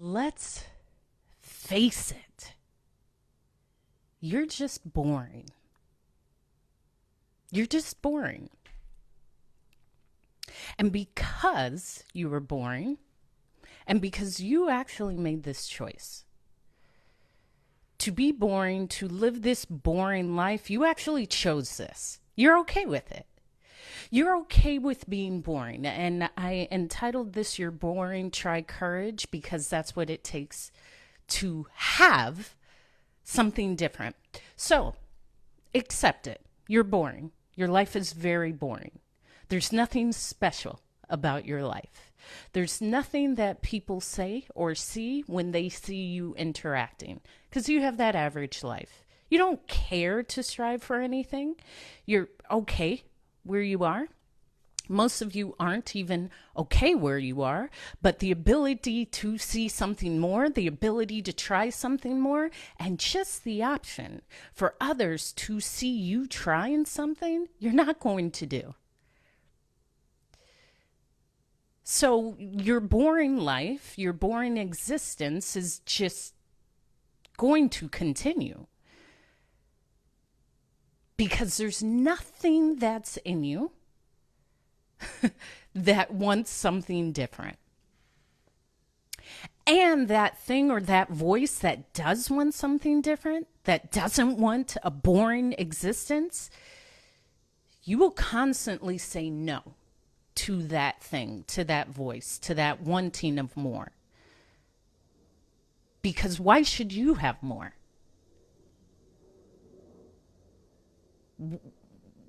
Let's face it, you're just boring. You're just boring. And because you were boring, and because you actually made this choice to be boring, to live this boring life, you actually chose this. You're okay with it. You're okay with being boring. And I entitled this You're Boring, Try Courage, because that's what it takes to have something different. So, accept it. You're boring. Your life is very boring. There's nothing special about your life. There's nothing that people say or see when they see you interacting, because you have that average life. You don't care to strive for anything. You're okay where you are. Most of you aren't even okay where you are, but the ability to see something more, the ability to try something more, and just the option for others to see you trying something, you're not going to do. So your boring life, your boring existence is just going to continue. Because there's nothing that's in you that wants something different. And that thing or that voice that does want something different, that doesn't want a boring existence, you will constantly say no to that thing, to that voice, to that wanting of more. Because why should you have more?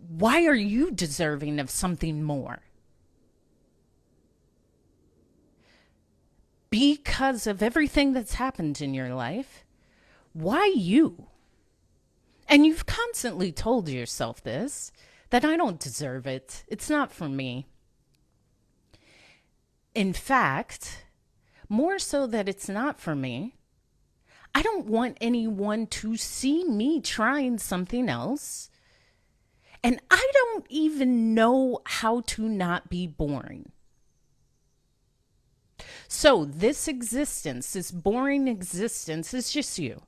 Why are you deserving of something more? Because of everything that's happened in your life. Why you? And you've constantly told yourself this, that I don't deserve it. It's not for me. In fact, more so that it's not for me, I don't want anyone to see me trying something else. And I don't even know how to not be boring. So this existence, this boring existence, is just you.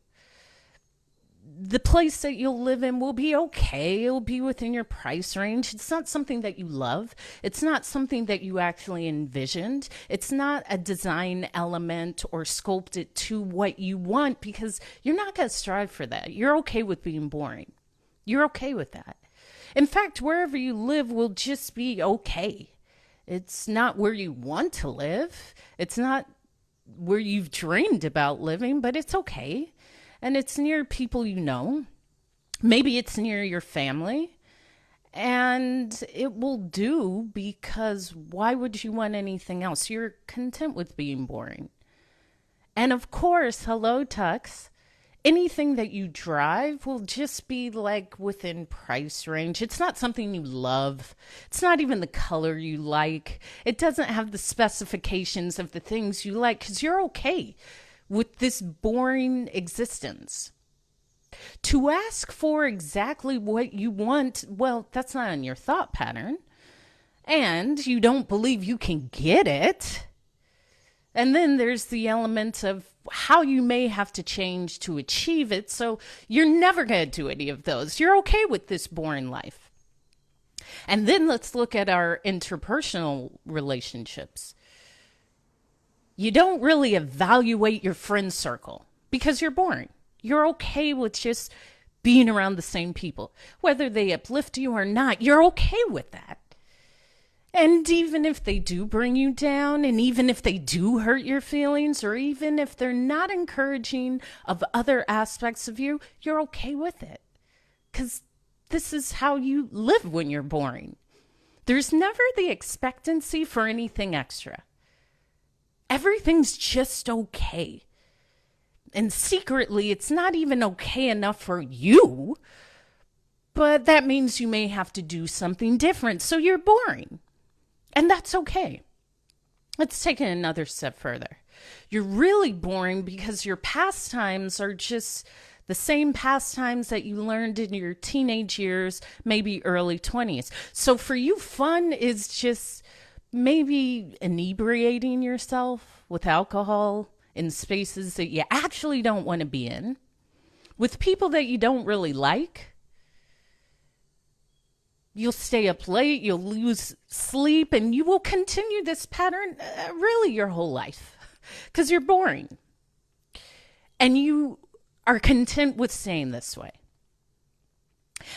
The place that you'll live in will be okay. It'll be within your price range. It's not something that you love. It's not something that you actually envisioned. It's not a design element or sculpted to what you want, because you're not going to strive for that. You're okay with being boring. You're okay with that. In fact, wherever you live will just be okay. It's not where you want to live. It's not where you've dreamed about living, but it's okay. And it's near people you know. Maybe it's near your family. And it will do, because why would you want anything else? You're content with being boring. And of course, hello, Tux. Anything that you drive will just be like within price range. It's not something you love. It's not even the color you like. It doesn't have the specifications of the things you like, because you're okay with this boring existence. To ask for exactly what you want, well, that's not in your thought pattern. And you don't believe you can get it. And then there's the element of how you may have to change to achieve it. So you're never going to do any of those. You're okay with this boring life. And then let's look at our interpersonal relationships. You don't really evaluate your friend circle because you're boring. You're okay with just being around the same people. Whether they uplift you or not, you're okay with that. And even if they do bring you down, and even if they do hurt your feelings, or even if they're not encouraging of other aspects of you, you're okay with it. Because this is how you live when you're boring. There's never the expectancy for anything extra. Everything's just okay. And secretly, it's not even okay enough for you, but that means you may have to do something different, so you're boring. And that's okay. Let's take it another step further. You're really boring because your pastimes are just the same pastimes that you learned in your teenage years, maybe early 20s. So for you, fun is just maybe inebriating yourself with alcohol in spaces that you actually don't want to be in, with people that you don't really like. You'll stay up late, you'll lose sleep, and you will continue this pattern really your whole life because you're boring. And you are content with staying this way.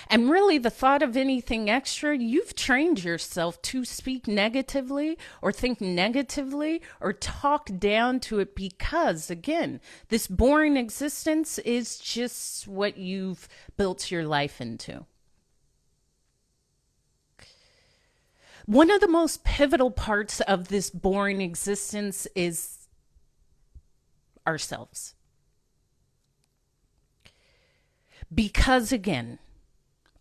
And really, the thought of anything extra, you've trained yourself to speak negatively or think negatively or talk down to it because, again, this boring existence is just what you've built your life into. One of the most pivotal parts of this boring existence is ourselves. Because, again,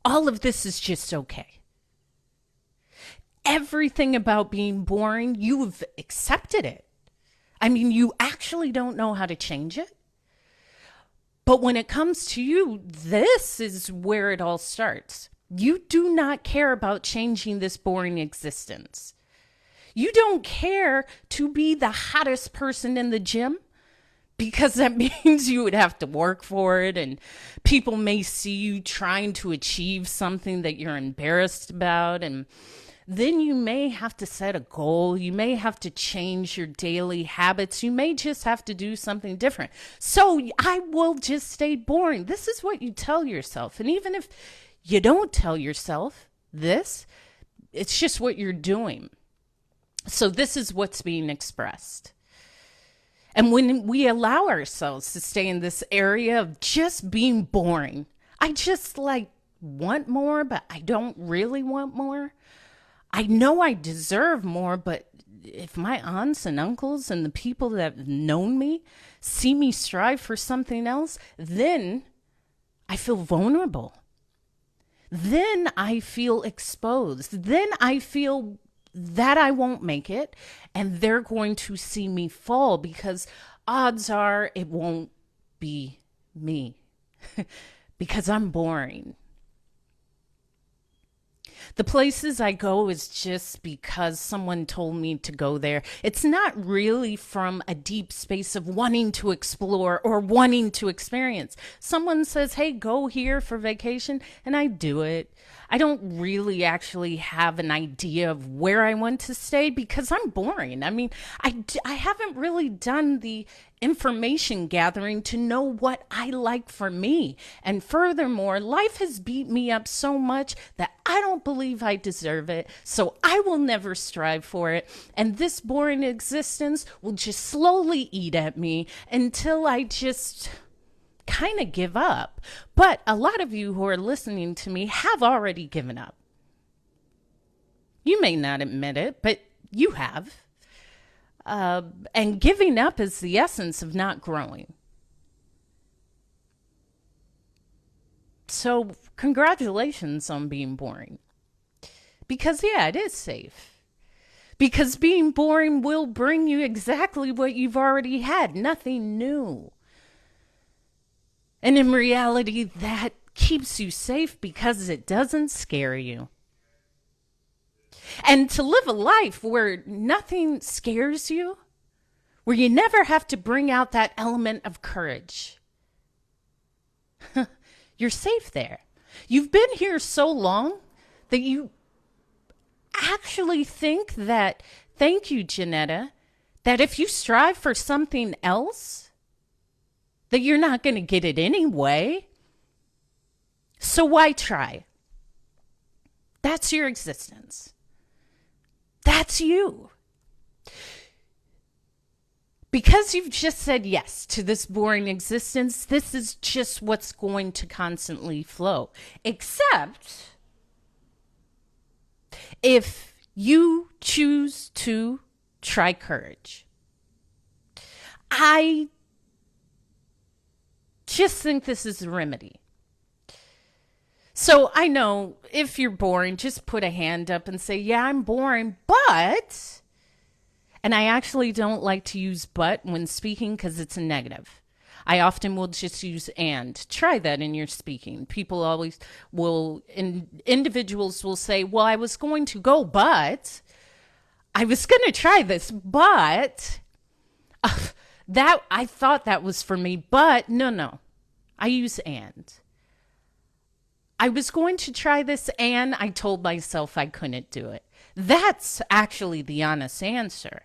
all of this is just okay. Everything about being boring, you've accepted it. I mean, you actually don't know how to change it. But when it comes to you, this is where it all starts. You do not care about changing this boring existence. You don't care to be the hottest person in the gym, because that means you would have to work for it, and people may see you trying to achieve something that you're embarrassed about, and then you may have to set a goal. You may have to change your daily habits. You may just have to do something different. So I will just stay boring. This is what you tell yourself. And even if you don't tell yourself this, it's just what you're doing. So this is what's being expressed. And when we allow ourselves to stay in this area of just being boring, I just want more, but I don't really want more. I know I deserve more, but if my aunts and uncles and the people that have known me see me strive for something else, then I feel vulnerable. Then I feel exposed. Then I feel that I won't make it, and they're going to see me fall because odds are it won't be me because I'm boring. The places I go is just because someone told me to go there. It's not really from a deep space of wanting to explore or wanting to experience. Someone says, hey, go here for vacation, and I do it. I don't really actually have an idea of where I want to stay because I'm boring. I mean, I haven't really done the information gathering to know what I like for me. And furthermore, life has beat me up so much that I don't believe I deserve it. So I will never strive for it. And this boring existence will just slowly eat at me until I just kind of give up. But a lot of you who are listening to me have already given up. You may not admit it, but you have. And giving up is the essence of not growing. So congratulations on being boring. Because yeah, it is safe. Because being boring will bring you exactly what you've already had, nothing new. And in reality, that keeps you safe because it doesn't scare you. And to live a life where nothing scares you, where you never have to bring out that element of courage, you're safe there. You've been here so long that you actually think that, thank you, Janetta, that if you strive for something else, that you're not going to get it anyway. So why try? That's your existence. That's you. Because you've just said yes to this boring existence, this is just what's going to constantly flow. Except if you choose to try courage. I just think this is a remedy. So I know if you're boring, just put a hand up and say, yeah, I'm boring, but, and I actually don't like to use but when speaking because it's a negative. I often will just use and. Try that in your speaking. People always will, individuals will say, well, I was going to go, but I was going to try this, but That I thought that was for me, but no. I use and. I was going to try this and I told myself I couldn't do it. That's actually the honest answer.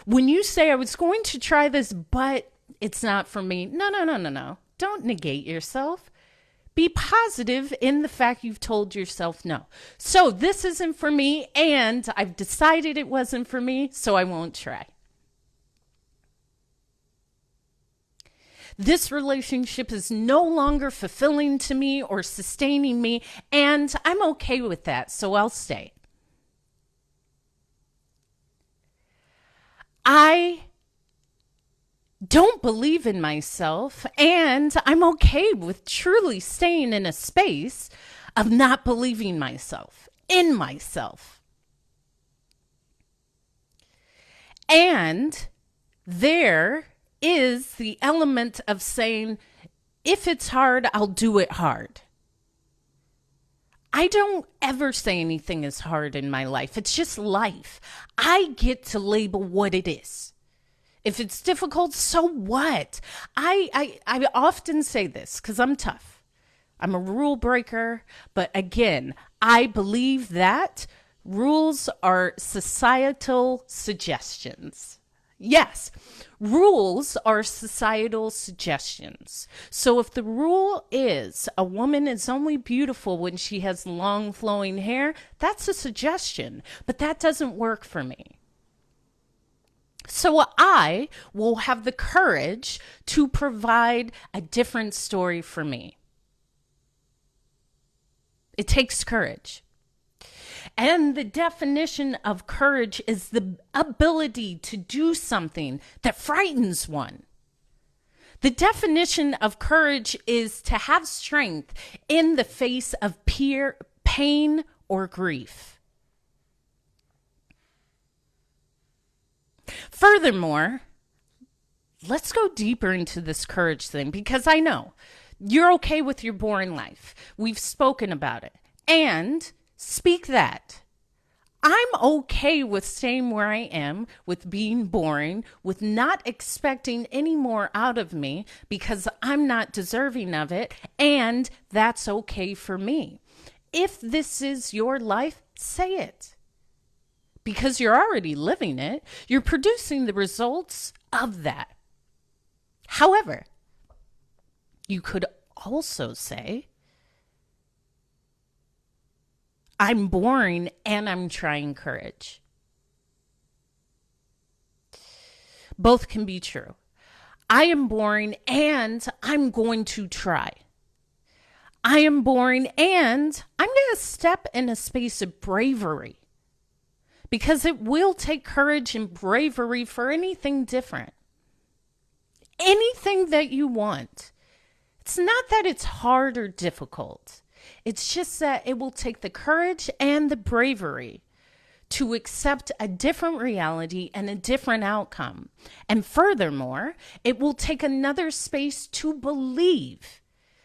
When you say I was going to try this, but it's not for me, no. Don't negate yourself. Be positive in the fact you've told yourself no. So this isn't for me, and I've decided it wasn't for me, so I won't try. This relationship is no longer fulfilling to me or sustaining me, and I'm okay with that, so I'll stay. I don't believe in myself, and I'm okay with truly staying in a space of not believing in myself. And there is the element of saying, if it's hard, I'll do it hard. I don't ever say anything is hard in my life. It's just life. I get to label what it is. If it's difficult, so what? I often say this because I'm tough. I'm a rule breaker. But again, I believe that rules are societal suggestions. Yes, rules are societal suggestions. So if the rule is a woman is only beautiful when she has long flowing hair, that's a suggestion. But that doesn't work for me. So I will have the courage to provide a different story for me. It takes courage. And the definition of courage is the ability to do something that frightens one. The definition of courage is to have strength in the face of pain or grief. Furthermore, let's go deeper into this courage thing because I know you're okay with your boring life. We've spoken about it. And speak that. I'm okay with staying where I am, with being boring, with not expecting any more out of me because I'm not deserving of it, and that's okay for me. If this is your life, say it. Because you're already living it, you're producing the results of that. However, you could also say, I'm boring and I'm trying courage. Both can be true. I am boring and I'm going to try. I am boring and I'm going to step in a space of bravery. Because it will take courage and bravery for anything different. Anything that you want. It's not that it's hard or difficult. It's just that it will take the courage and the bravery to accept a different reality and a different outcome. And furthermore, it will take another space to believe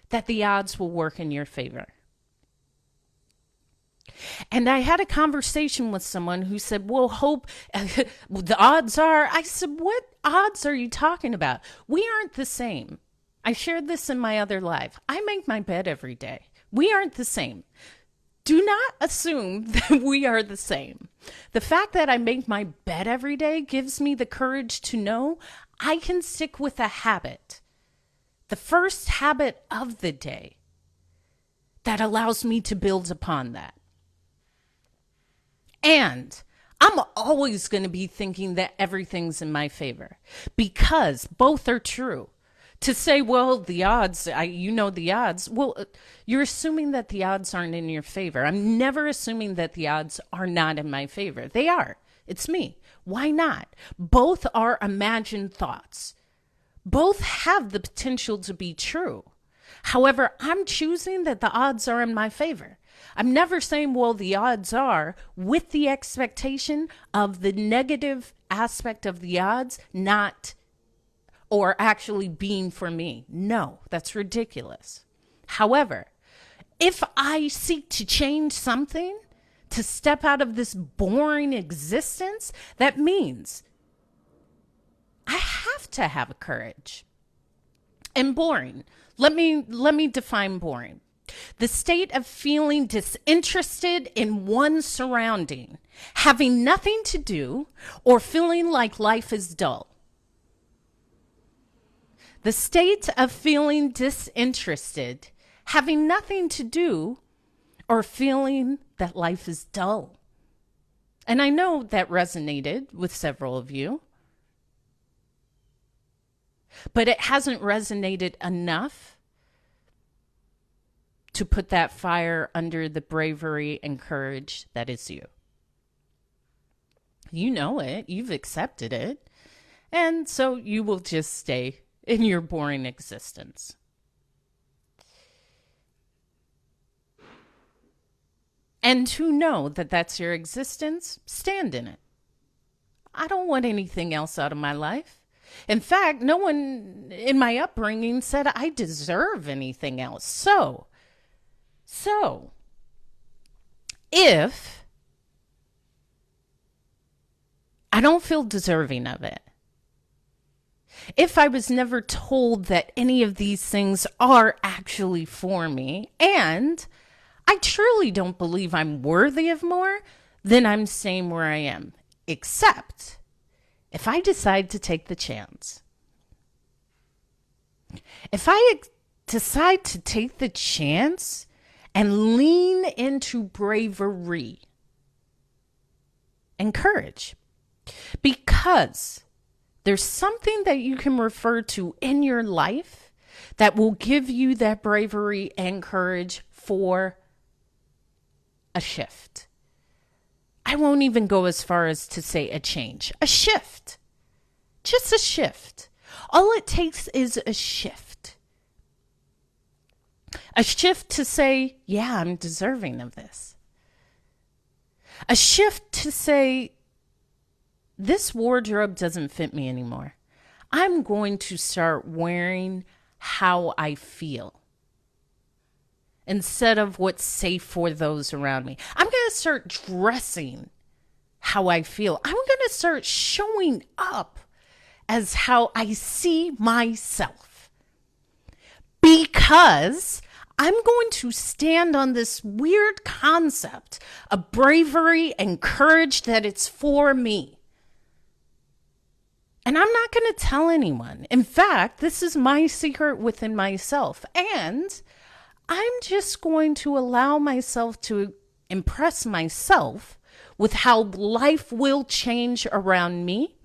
that the odds will work in your favor. And I had a conversation with someone who said, well, Hope, the odds are. I said, what odds are you talking about? We aren't the same. I shared this in my other life. I make my bed every day. We aren't the same. Do not assume that we are the same. The fact that I make my bed every day gives me the courage to know I can stick with a habit. The first habit of the day that allows me to build upon that. And I'm always going to be thinking that everything's in my favor because both are true. To say, well, the odds, the odds. Well, you're assuming that the odds aren't in your favor. I'm never assuming that the odds are not in my favor. They are. It's me. Why not? Both are imagined thoughts. Both have the potential to be true. However, I'm choosing that the odds are in my favor. I'm never saying, well, the odds are with the expectation of the negative aspect of the odds not or actually being for me. No, that's ridiculous. However, if I seek to change something, to step out of this boring existence, that means I have have to have courage. And boring. Let me define boring. The state of feeling disinterested in one's surrounding, having nothing to do, or feeling like life is dull. The state of feeling disinterested, having nothing to do, or feeling that life is dull. And I know that resonated with several of you. But it hasn't resonated enough to put that fire under the bravery and courage that is you. You know it. You've accepted it. And so you will just stay in your boring existence. And to know that that's your existence, stand in it. I don't want anything else out of my life. In fact, no one in my upbringing said I deserve anything else. So, if I don't feel deserving of it, if I was never told that any of these things are actually for me, and I truly don't believe I'm worthy of more, then I'm staying where I am. Except if I decide to take the chance. If I decide to take the chance and lean into bravery and courage, because there's something that you can refer to in your life that will give you that bravery and courage for a shift. I won't even go as far as to say a change, a shift, just a shift. All it takes is a shift to say, yeah, I'm deserving of this. A shift to say, this wardrobe doesn't fit me anymore. I'm going to start wearing how I feel instead of what's safe for those around me. I'm going to start dressing how I feel. I'm going to start showing up as how I see myself. Because I'm going to stand on this weird concept of bravery and courage that it's for me. And I'm not going to tell anyone. In fact, this is my secret within myself. And I'm just going to allow myself to impress myself with how life will change around me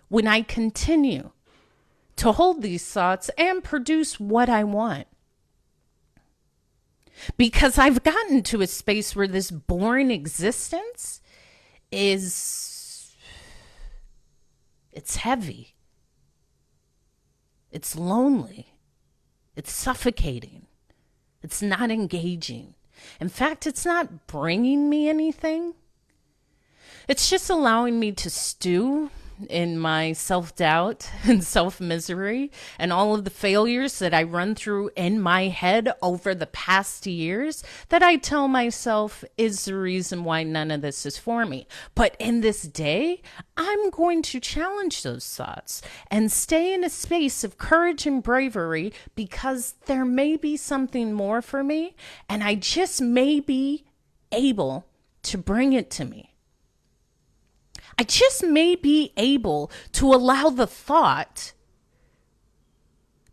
when I continue to hold these thoughts and produce what I want. Because I've gotten to a space where this boring existence it's heavy. It's lonely. It's suffocating. It's not engaging. In fact, it's not bringing me anything. It's just allowing me to stew in my self-doubt and self-misery and all of the failures that I run through in my head over the past years that I tell myself is the reason why none of this is for me. But in this day, I'm going to challenge those thoughts and stay in a space of courage and bravery because there may be something more for me and I just may be able to bring it to me. I just may be able to allow the thought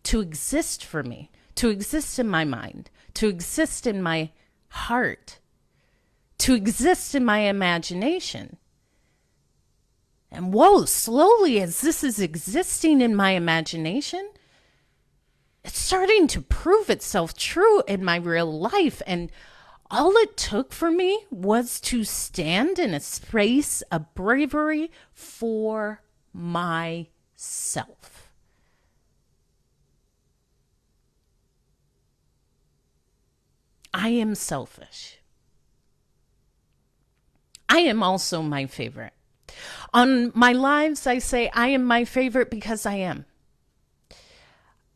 to exist for me, to exist in my mind, to exist in my heart, to exist in my imagination. And whoa, slowly as this is existing in my imagination, it's starting to prove itself true in my real life. And all it took for me was to stand in a space of bravery for myself. I am selfish. I am also my favorite. On my lives, I say I am my favorite because I am.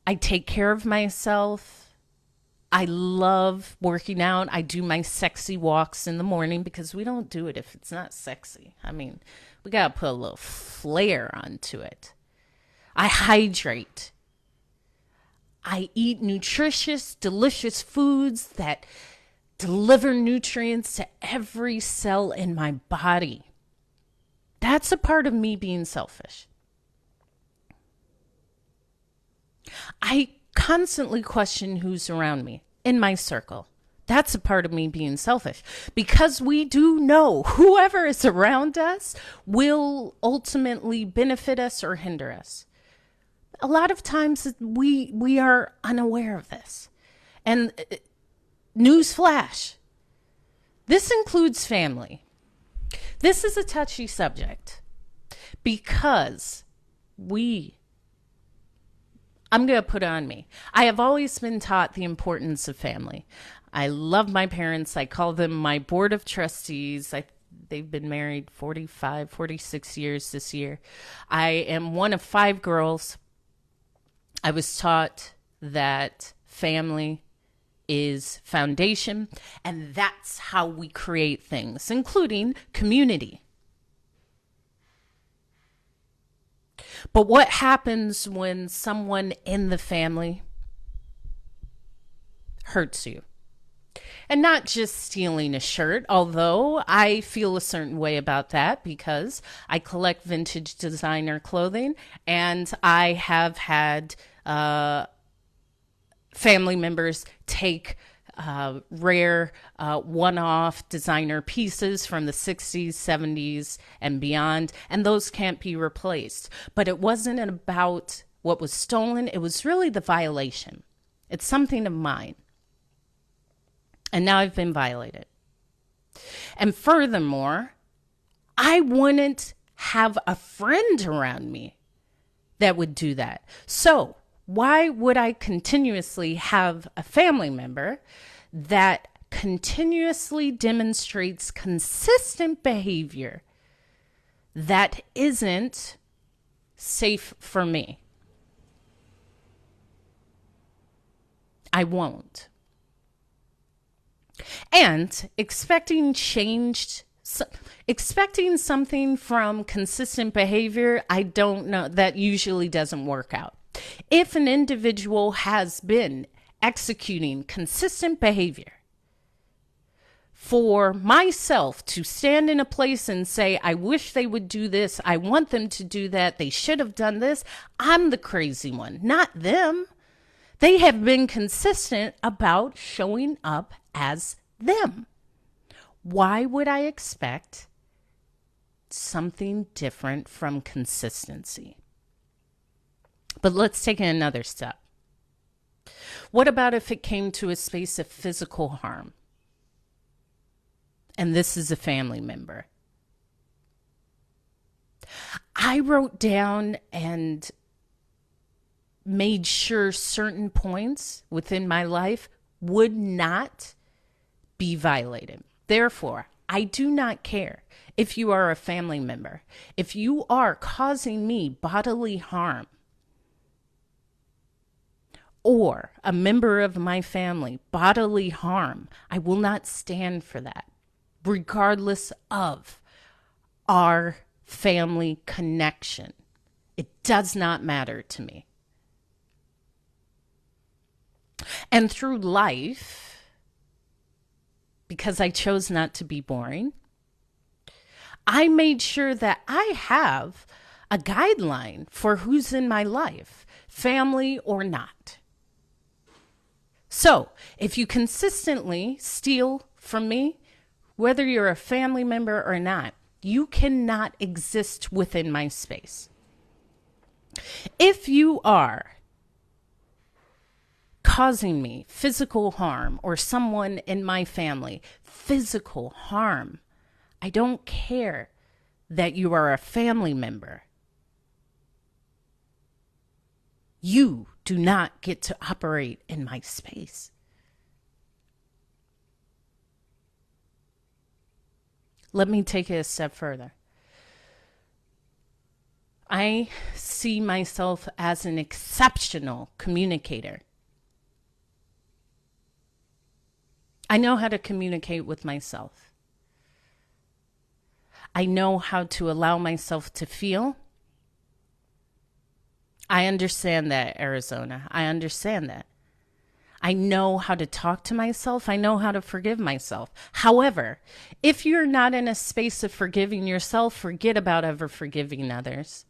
I take care of myself. I love working out. I do my sexy walks in the morning because we don't do it if it's not sexy. I mean, we got to put a little flair onto it. I hydrate. I eat nutritious, delicious foods that deliver nutrients to every cell in my body. That's a part of me being selfish. I constantly question who's around me in my circle. That's a part of me being selfish, because we do know whoever is around us will ultimately benefit us or hinder us. A lot of times we are unaware of this. And newsflash, this includes family. This is a touchy subject because I'm going to put it on me. I have always been taught the importance of family. I love my parents. I call them my board of trustees. They've been married 46 years this year. I am one of 5 girls. I was taught that family is foundation, and that's how we create things, including community. But what happens when someone in the family hurts you? And not just stealing a shirt, although I feel a certain way about that because I collect vintage designer clothing, and I have had family members take rare one-off designer pieces from the 60s, 70s, and beyond, and those can't be replaced. But it wasn't about what was stolen. It was really the violation. It's something of mine. And now I've been violated. And furthermore, I wouldn't have a friend around me that would do that. So why would I continuously have a family member that continuously demonstrates consistent behavior that isn't safe for me? I won't. And expecting something from consistent behavior, I don't know, that usually doesn't work out. If an individual has been executing consistent behavior, for myself to stand in a place and say, I wish they would do this, I want them to do that, they should have done this, I'm the crazy one, not them. They have been consistent about showing up as them. Why would I expect something different from consistency? But let's take it another step. What about if it came to a space of physical harm? And this is a family member. I wrote down and made sure certain points within my life would not be violated. Therefore, I do not care if you are a family member. If you are causing me bodily harm, or a member of my family bodily harm, I will not stand for that, regardless of our family connection. It does not matter to me. And through life, because I chose not to be boring, I made sure that I have a guideline for who's in my life, family or not. So, if you consistently steal from me, whether you're a family member or not, you cannot exist within my space. If you are causing me physical harm, or someone in my family physical harm, I don't care that you are a family member. You do not get to operate in my space. Let me take it a step further. I see myself as an exceptional communicator. I know how to communicate with myself. I know how to allow myself to feel. I understand that, Arizona. I understand that. I know how to talk to myself. I know how to forgive myself. However, if you're not in a space of forgiving yourself, forget about ever forgiving others.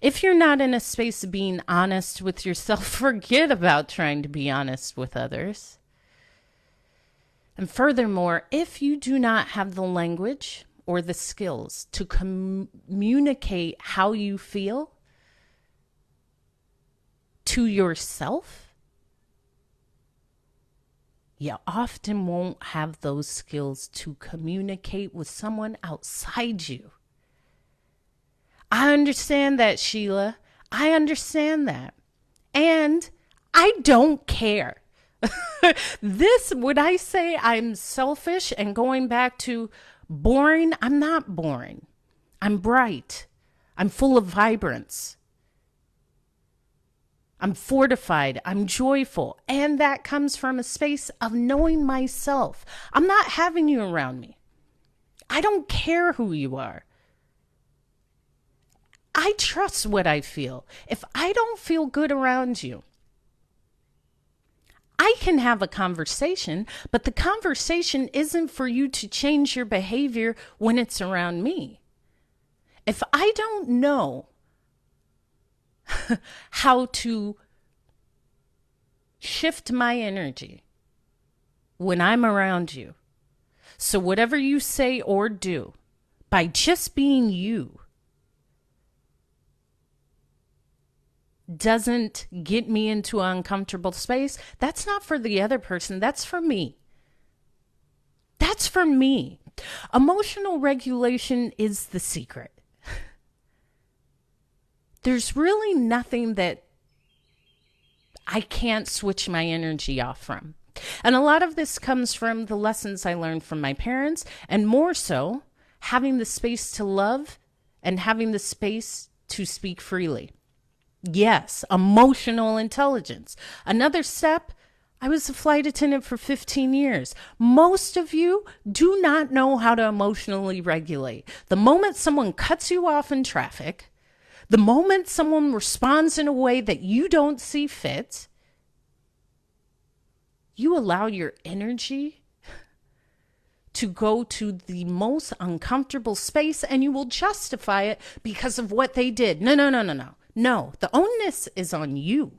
If you're not in a space of being honest with yourself, forget about trying to be honest with others. And furthermore, if you do not have the language or the skills to communicate how you feel to yourself, you often won't have those skills to communicate with someone outside you. I understand that, Sheila. I understand that. And I don't care. Would I say I'm selfish and going back to boring? I'm not boring. I'm bright. I'm full of vibrance. I'm fortified. I'm joyful. And that comes from a space of knowing myself. I'm not having you around me. I don't care who you are. I trust what I feel. If I don't feel good around you, I can have a conversation, but the conversation isn't for you to change your behavior when it's around me. If I don't know how to shift my energy when I'm around you, so whatever you say or do, by just being you, doesn't get me into an uncomfortable space, that's not for the other person. That's for me. That's for me. Emotional regulation is the secret. There's really nothing that I can't switch my energy off from. And a lot of this comes from the lessons I learned from my parents, and more so, having the space to love and having the space to speak freely. Yes, emotional intelligence. Another step, I was a flight attendant for 15 years. Most of you do not know how to emotionally regulate. The moment someone cuts you off in traffic, the moment someone responds in a way that you don't see fit, you allow your energy to go to the most uncomfortable space and you will justify it because of what they did. No. No, the onus is on you.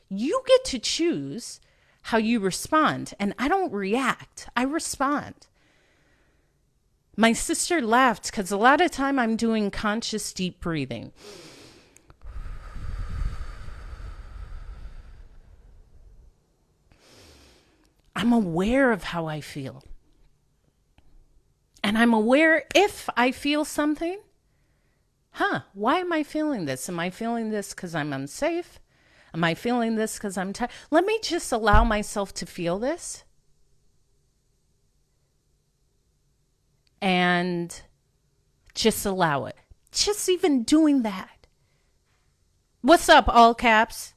You get to choose how you respond. And I don't react. I respond. My sister laughed because a lot of time I'm doing conscious deep breathing. I'm aware of how I feel. And I'm aware if I feel something, why am I feeling this? Am I feeling this because I'm unsafe? Am I feeling this because I'm tired? Let me just allow myself to feel this. And just allow it. Just even doing that. What's up, all caps?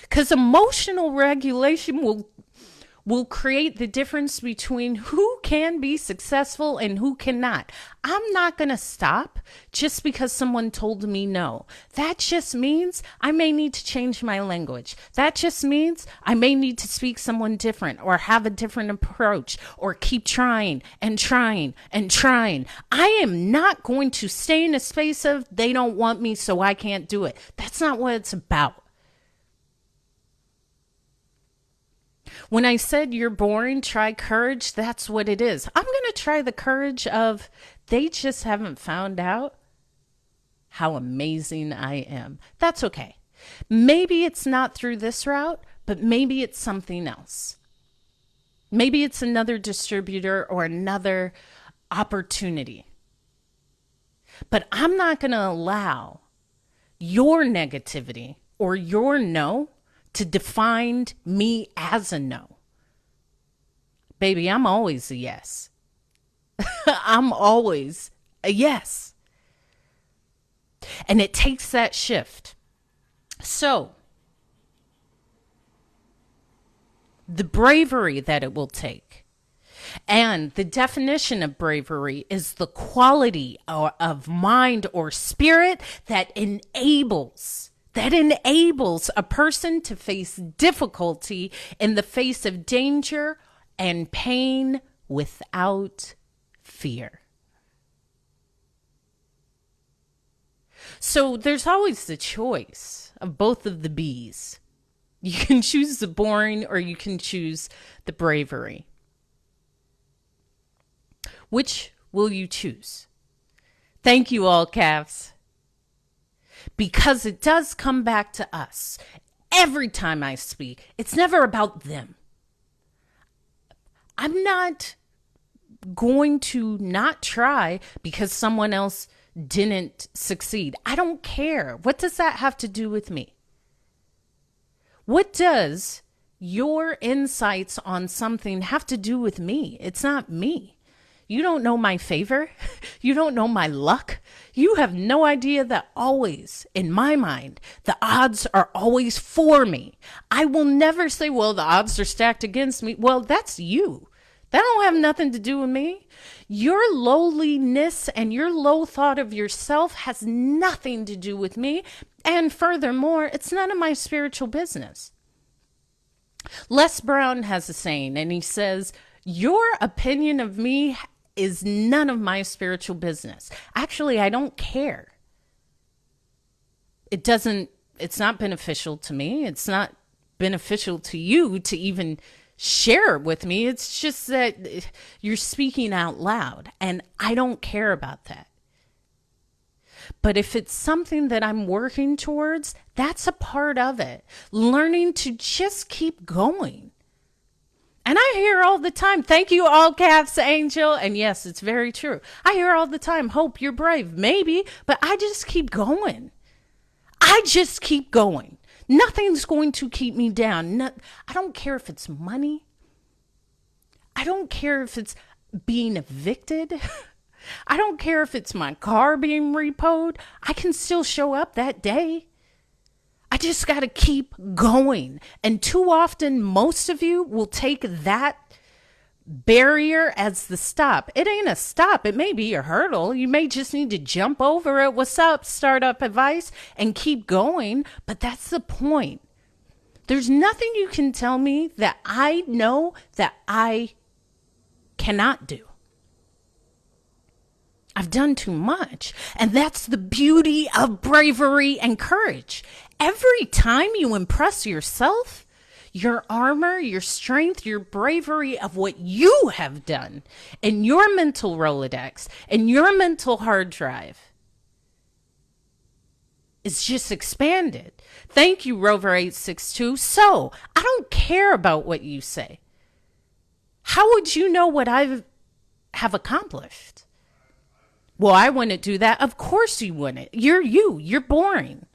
Because emotional regulation will create the difference between who can be successful and who cannot. I'm not going to stop just because someone told me no. That just means I may need to change my language. That just means I may need to speak someone different or have a different approach or keep trying and trying and trying. I am not going to stay in a space of they don't want me so I can't do it. That's not what it's about. When I said you're boring, try courage, that's what it is. I'm going to try the courage of they just haven't found out how amazing I am. That's okay. Maybe it's not through this route, but maybe it's something else. Maybe it's another distributor or another opportunity. But I'm not going to allow your negativity or your no to define me as a no. Baby, I'm always a yes. I'm always a yes. And it takes that shift. So, the bravery that it will take And the definition of bravery is the quality of mind or spirit that enables a person to face difficulty in the face of danger and pain without fear. So there's always the choice of both of the B's. You can choose the boring or you can choose the bravery. Which will you choose? Thank you, all calves. Because it does come back to us. Every time I speak, it's never about them. I'm not going to not try because someone else didn't succeed. I don't care. What does that have to do with me? What does your insights on something have to do with me? It's not me. You don't know my favor. You don't know my luck. You have no idea that always, in my mind, the odds are always for me. I will never say, well, the odds are stacked against me. Well, that's you. That don't have nothing to do with me. Your lowliness and your low thought of yourself has nothing to do with me. And furthermore, it's none of my spiritual business. Les Brown has a saying, and he says, your opinion of me is none of my spiritual business. Actually, I don't care. It's not beneficial to me. It's not beneficial to you to even share it with me. It's just that you're speaking out loud, and I don't care about that. But if it's something that I'm working towards, that's a part of it. Learning to just keep going. And I hear all the time, thank you, all caps, Angel. And yes, it's very true. I hear all the time, Hope, you're brave. Maybe, but I just keep going. I just keep going. Nothing's going to keep me down. I don't care if it's money. I don't care if it's being evicted. I don't care if it's my car being repoed. I can still show up that day. I just got to keep going. And too often, most of you will take that barrier as the stop. It ain't a stop. It may be a hurdle. You may just need to jump over it. What's up, startup advice? And keep going. But that's the point. There's nothing you can tell me that I know that I cannot do. I've done too much. And that's the beauty of bravery and courage. Every time you impress yourself, your armor, your strength, your bravery of what you have done in your mental Rolodex and your mental hard drive is just expanded. Thank you, Rover 862. So I don't care about what you say. How would you know what I have accomplished? Well, I wouldn't do that. Of course you wouldn't. You're you. You're boring.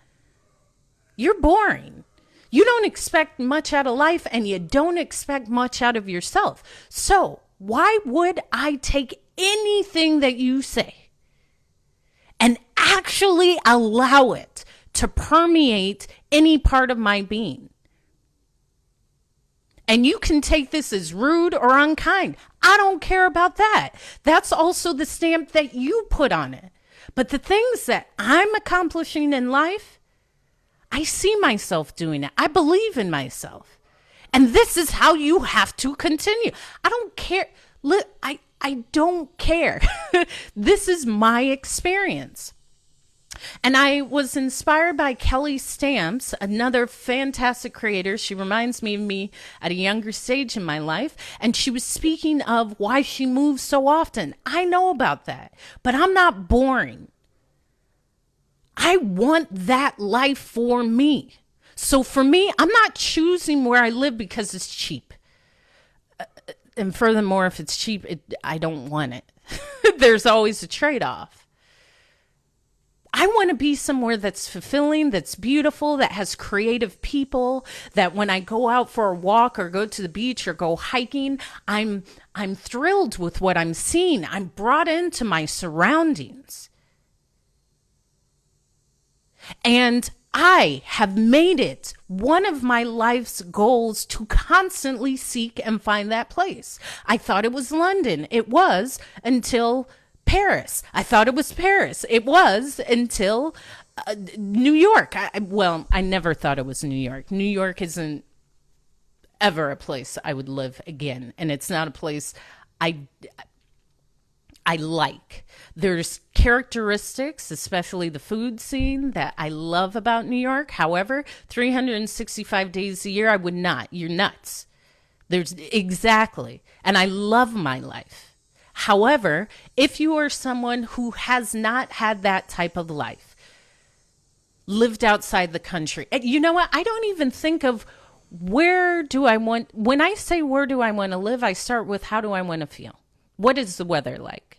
You're boring. You don't expect much out of life, and you don't expect much out of yourself. So why would I take anything that you say and actually allow it to permeate any part of my being? And you can take this as rude or unkind. I don't care about that. That's also the stamp that you put on it. But the things that I'm accomplishing in life, I see myself doing it. I believe in myself. And this is how you have to continue. I don't care. I don't care. This is my experience. And I was inspired by Kelly Stamps, another fantastic creator. She reminds me of me at a younger stage in my life. And she was speaking of why she moves so often. I know about that, but I'm not boring. I want that life for me. So for me, I'm not choosing where I live because it's cheap. And furthermore, if it's cheap, I don't want it. There's always a trade-off. I want to be somewhere that's fulfilling, that's beautiful, that has creative people, that when I go out for a walk or go to the beach or go hiking, I'm thrilled with what I'm seeing. I'm brought into my surroundings. And I have made it one of my life's goals to constantly seek and find that place. I thought it was London. It was until Paris. I thought it was Paris. It was until New York. I never thought it was New York. New York isn't ever a place I would live again. And it's not a place I like. There's characteristics, especially the food scene, that I love about New York. However, 365 days a year, I would not. You're nuts. Exactly. And I love my life. However, if you are someone who has not had that type of life, lived outside the country, and you know what? I don't even think of when I say where do I want to live, I start with how do I want to feel? What is the weather like?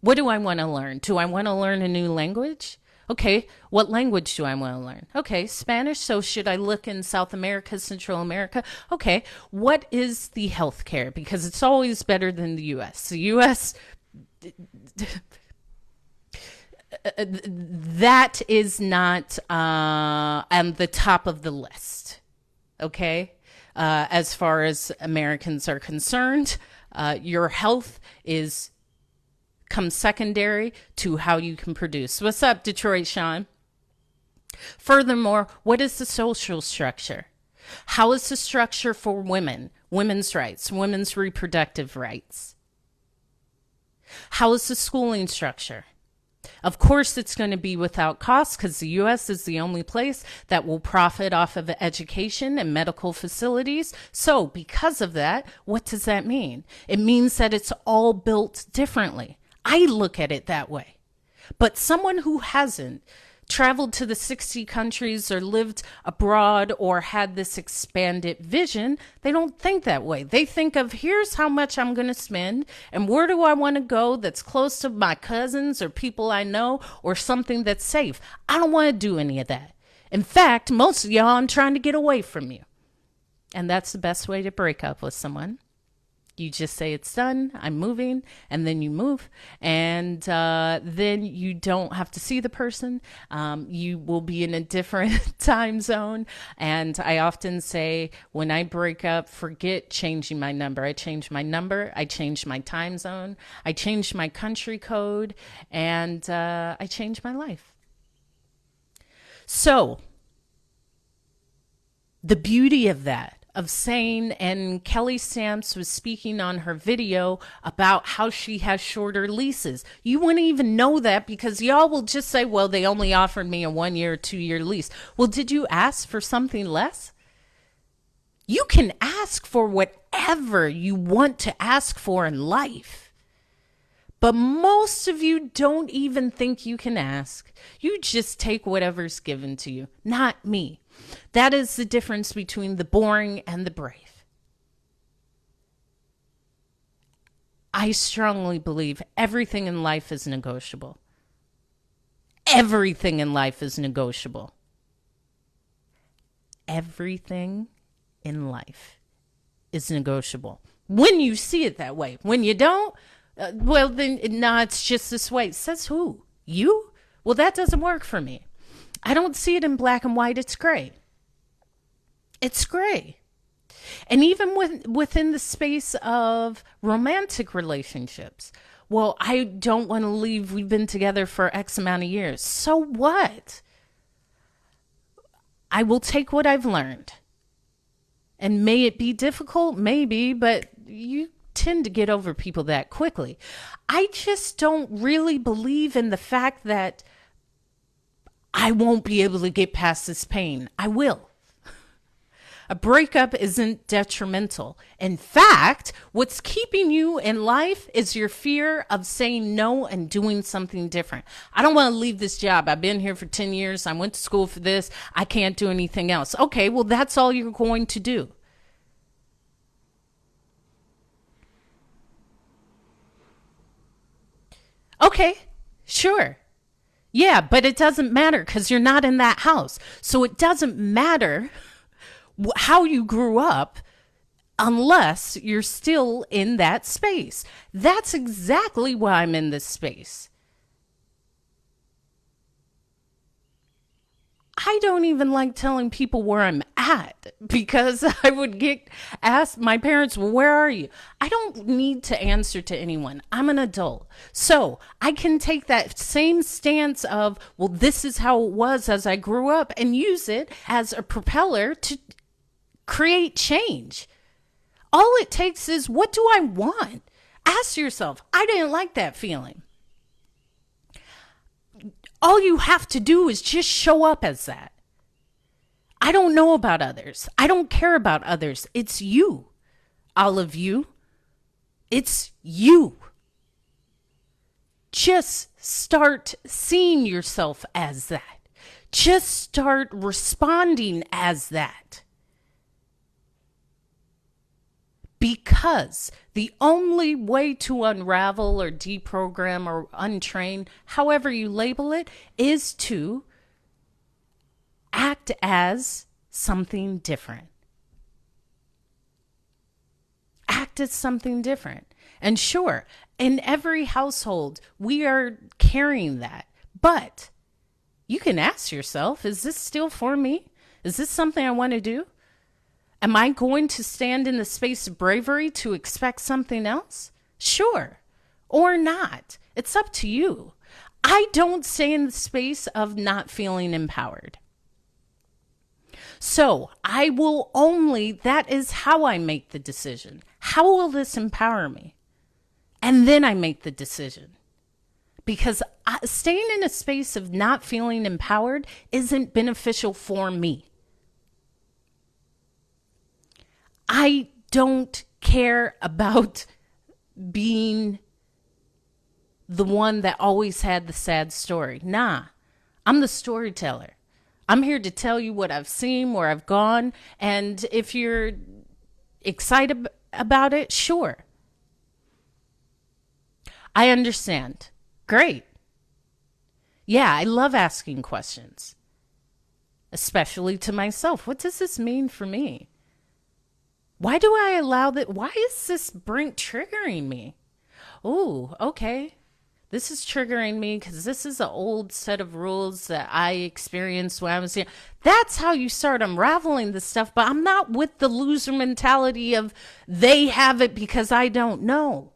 What do I want to learn? Do I want to learn a new language? Okay, what language do I want to learn? Okay, Spanish. So should I look in South America, Central America? Okay, what is the healthcare? Because it's always better than the U.S. The U.S., that is not on the top of the list, okay? As far as Americans are concerned, your health comes secondary to how you can produce. What's up, Detroit Sean? Furthermore, what is the social structure? How is the structure for women, women's rights, women's reproductive rights? How is the schooling structure? Of course, it's going to be without cost because the U.S. is the only place that will profit off of education and medical facilities. So because of that, what does that mean? It means that it's all built differently. I look at it that way. But someone who hasn't traveled to the 60 countries or lived abroad or had this expanded vision, they don't think that way. They think of here's how much I'm going to spend and where do I want to go that's close to my cousins or people I know or something that's safe. I don't want to do any of that. In fact, most of y'all, I'm trying to get away from you. And that's the best way to break up with someone. You just say it's done, I'm moving, and then you move. And then you don't have to see the person. You will be in a different time zone. And I often say when I break up, forget changing my number. I change my number. I change my time zone. I change my country code. And I change my life. So the beauty of that, of saying, and Kelly Stamps was speaking on her video about how she has shorter leases. You wouldn't even know that because y'all will just say, well, they only offered me a 1 year or 2 year lease. Well, did you ask for something less? You can ask for whatever you want to ask for in life. But most of you don't even think you can ask. You just take whatever's given to you. Not me. That is the difference between the boring and the brave. I strongly believe everything in life is negotiable. Everything in life is negotiable. Everything in life is negotiable. When you see it that way. When you don't, well, then, no, it's just this way. Says who? You? Well, that doesn't work for me. I don't see it in black and white. It's gray. It's gray. And even within the space of romantic relationships. Well, I don't want to leave. We've been together for X amount of years. So what? I will take what I've learned. And may it be difficult? Maybe, but you tend to get over people that quickly. I just don't really believe in the fact that I won't be able to get past this pain. I will. A breakup isn't detrimental. In fact, what's keeping you in life is your fear of saying no and doing something different. I don't want to leave this job. I've been here for 10 years. I went to school for this. I can't do anything else. Okay, well, that's all you're going to do. Okay, sure. Yeah, but it doesn't matter because you're not in that house. So it doesn't matter how you grew up unless you're still in that space. That's exactly why I'm in this space. I don't even like telling people where I'm at because I would get asked, my parents, well, where are you? I don't need to answer to anyone. I'm an adult. So I can take that same stance of, well, this is how it was as I grew up, and use it as a propeller to create change. All it takes is, what do I want? Ask yourself, I didn't like that feeling. All you have to do is just show up as that. I don't know about others. I don't care about others. It's you. All of you. It's you. Just start seeing yourself as that. Just start responding as that. Because the only way to unravel or deprogram or untrain, however you label it, is to act as something different. Act as something different. And sure, in every household, we are carrying that. But you can ask yourself, is this still for me? Is this something I want to do? Am I going to stand in the space of bravery to expect something else? Sure. Or not. It's up to you. I don't stay in the space of not feeling empowered. So I will only, that is how I make the decision. How will this empower me? And then I make the decision. Because staying in a space of not feeling empowered isn't beneficial for me. I don't care about being the one that always had the sad story. Nah, I'm the storyteller. I'm here to tell you what I've seen, where I've gone, and if you're excited about it, sure. I understand. Great. Yeah, I love asking questions, especially to myself. What does this mean for me? Why do I allow that? Why is this triggering me? Oh, okay. This is triggering me because this is an old set of rules that I experienced when I was young. That's how you start unraveling this stuff. But I'm not with the loser mentality of they have it because I don't know.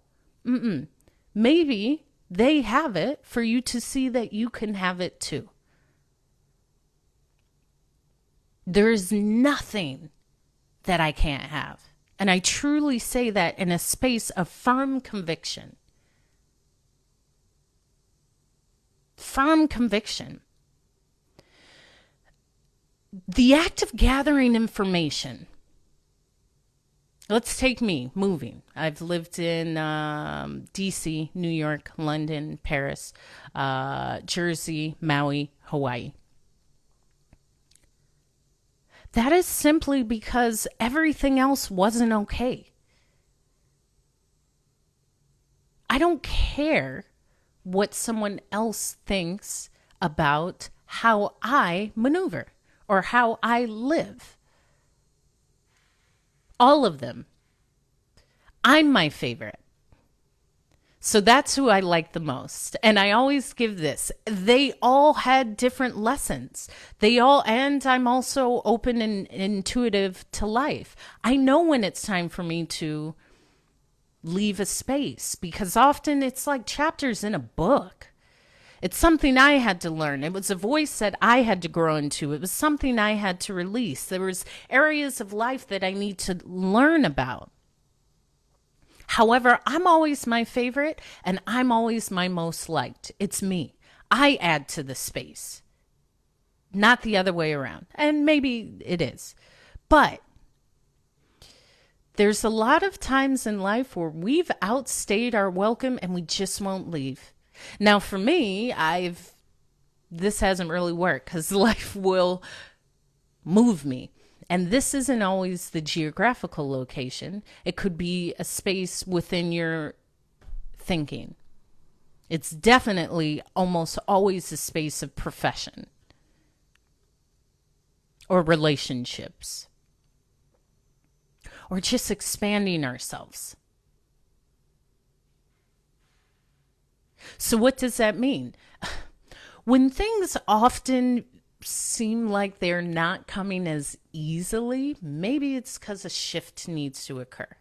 Maybe they have it for you to see that you can have it too. There's nothing that I can't have. And I truly say that in a space of firm conviction. Firm conviction. The act of gathering information. Let's take me moving. I've lived in DC, New York, London, Paris, Jersey, Maui, Hawaii. That is simply because everything else wasn't okay. I don't care what someone else thinks about how I maneuver or how I live. All of them. I'm my favorite. So that's who I like the most. And I always give this. They all had different lessons. And I'm also open and intuitive to life. I know when it's time for me to leave a space because often it's like chapters in a book. It's something I had to learn. It was a voice that I had to grow into. It was something I had to release. There was areas of life that I need to learn about. However, I'm always my favorite and I'm always my most liked. It's me. I add to the space, not the other way around. And maybe it is. But there's a lot of times in life where we've outstayed our welcome and we just won't leave. Now, for me, this hasn't really worked because life will move me. And this isn't always the geographical location. It could be a space within your thinking. It's definitely almost always a space of profession or relationships or just expanding ourselves. So what does that mean? When things often seem like they're not coming as easily, maybe it's because a shift needs to occur.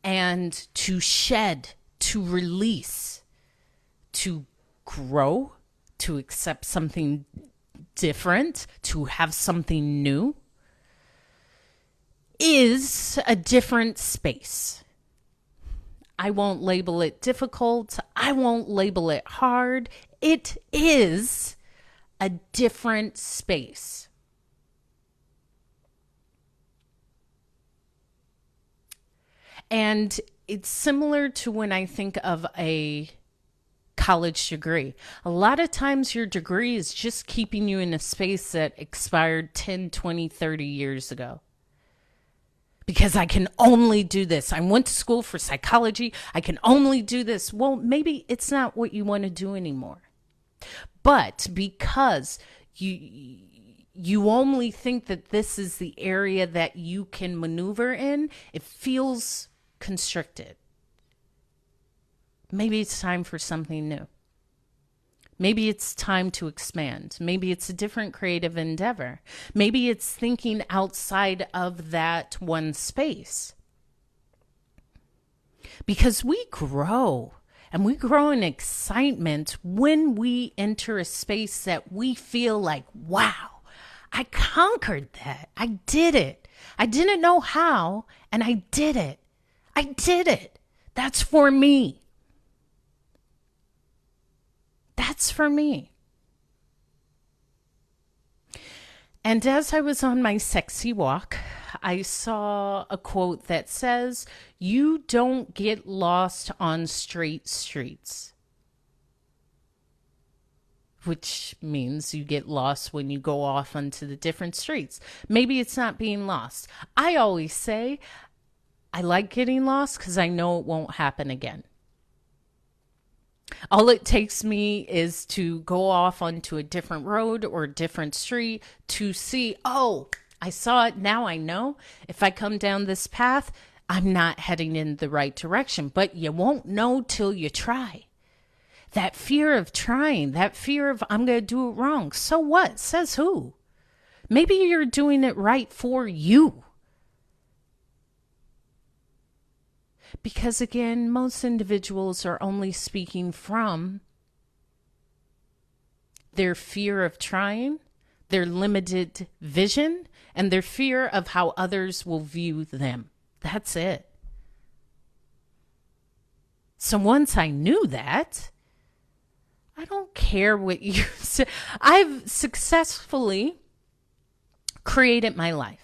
And to shed, to release, to grow, to accept something different, to have something new is a different space. I won't label it difficult. I won't label it hard. It is a different space. And it's similar to when I think of a college degree. A lot of times your degree is just keeping you in a space that expired 10, 20, 30 years ago. Because I can only do this. I went to school for psychology. I can only do this. Well, maybe it's not what you want to do anymore. But because you only think that this is the area that you can maneuver in, it feels constricted. Maybe it's time for something new. Maybe it's time to expand. Maybe it's a different creative endeavor. Maybe it's thinking outside of that one space. Because we grow, and we grow in excitement when we enter a space that we feel like, wow, I conquered that. I did it. I didn't know how, and I did it. I did it. That's for me. That's for me. And as I was on my sexy walk, I saw a quote that says, "You don't get lost on straight streets." Which means you get lost when you go off onto the different streets. Maybe it's not being lost. I always say, I like getting lost because I know it won't happen again. All it takes me is to go off onto a different road or a different street to see, oh, I saw it. Now I know if I come down this path, I'm not heading in the right direction. But you won't know till you try. That fear of trying, that fear of I'm going to do it wrong. So what? Says who? Maybe you're doing it right for you. Because again, most individuals are only speaking from their fear of trying, their limited vision, and their fear of how others will view them. That's it. So once I knew that, I don't care what you say. I've successfully created my life.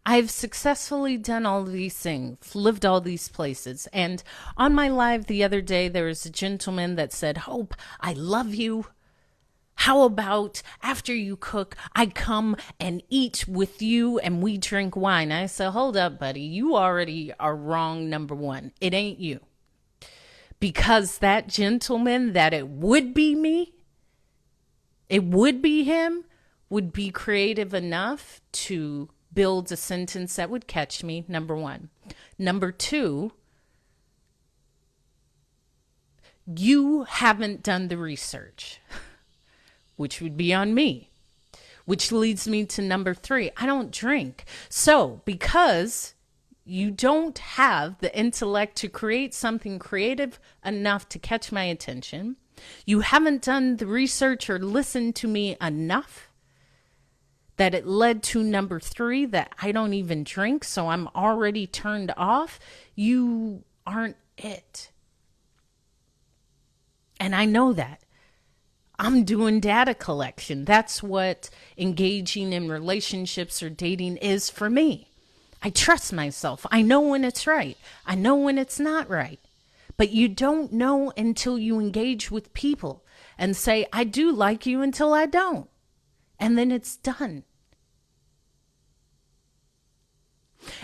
I've successfully done all these things, lived all these places. And on my live the other day, there was a gentleman that said, "Hope, I love you. How about after you cook, I come and eat with you and we drink wine?" I said, "Hold up, buddy. You already are wrong, number one. It ain't you." Because that gentleman, that it would be me, it would be him, would be creative enough to build a sentence that would catch me, number one. Number two, you haven't done the research, which would be on me, which leads me to number three. I don't drink. So because you don't have the intellect to create something creative enough to catch my attention, you haven't done the research or listened to me enough, that it led to number three, that I don't even drink, so I'm already turned off. You aren't it. And I know that. I'm doing data collection. That's what engaging in relationships or dating is for me. I trust myself. I know when it's right. I know when it's not right. But you don't know until you engage with people and say, I do like you until I don't. And then it's done.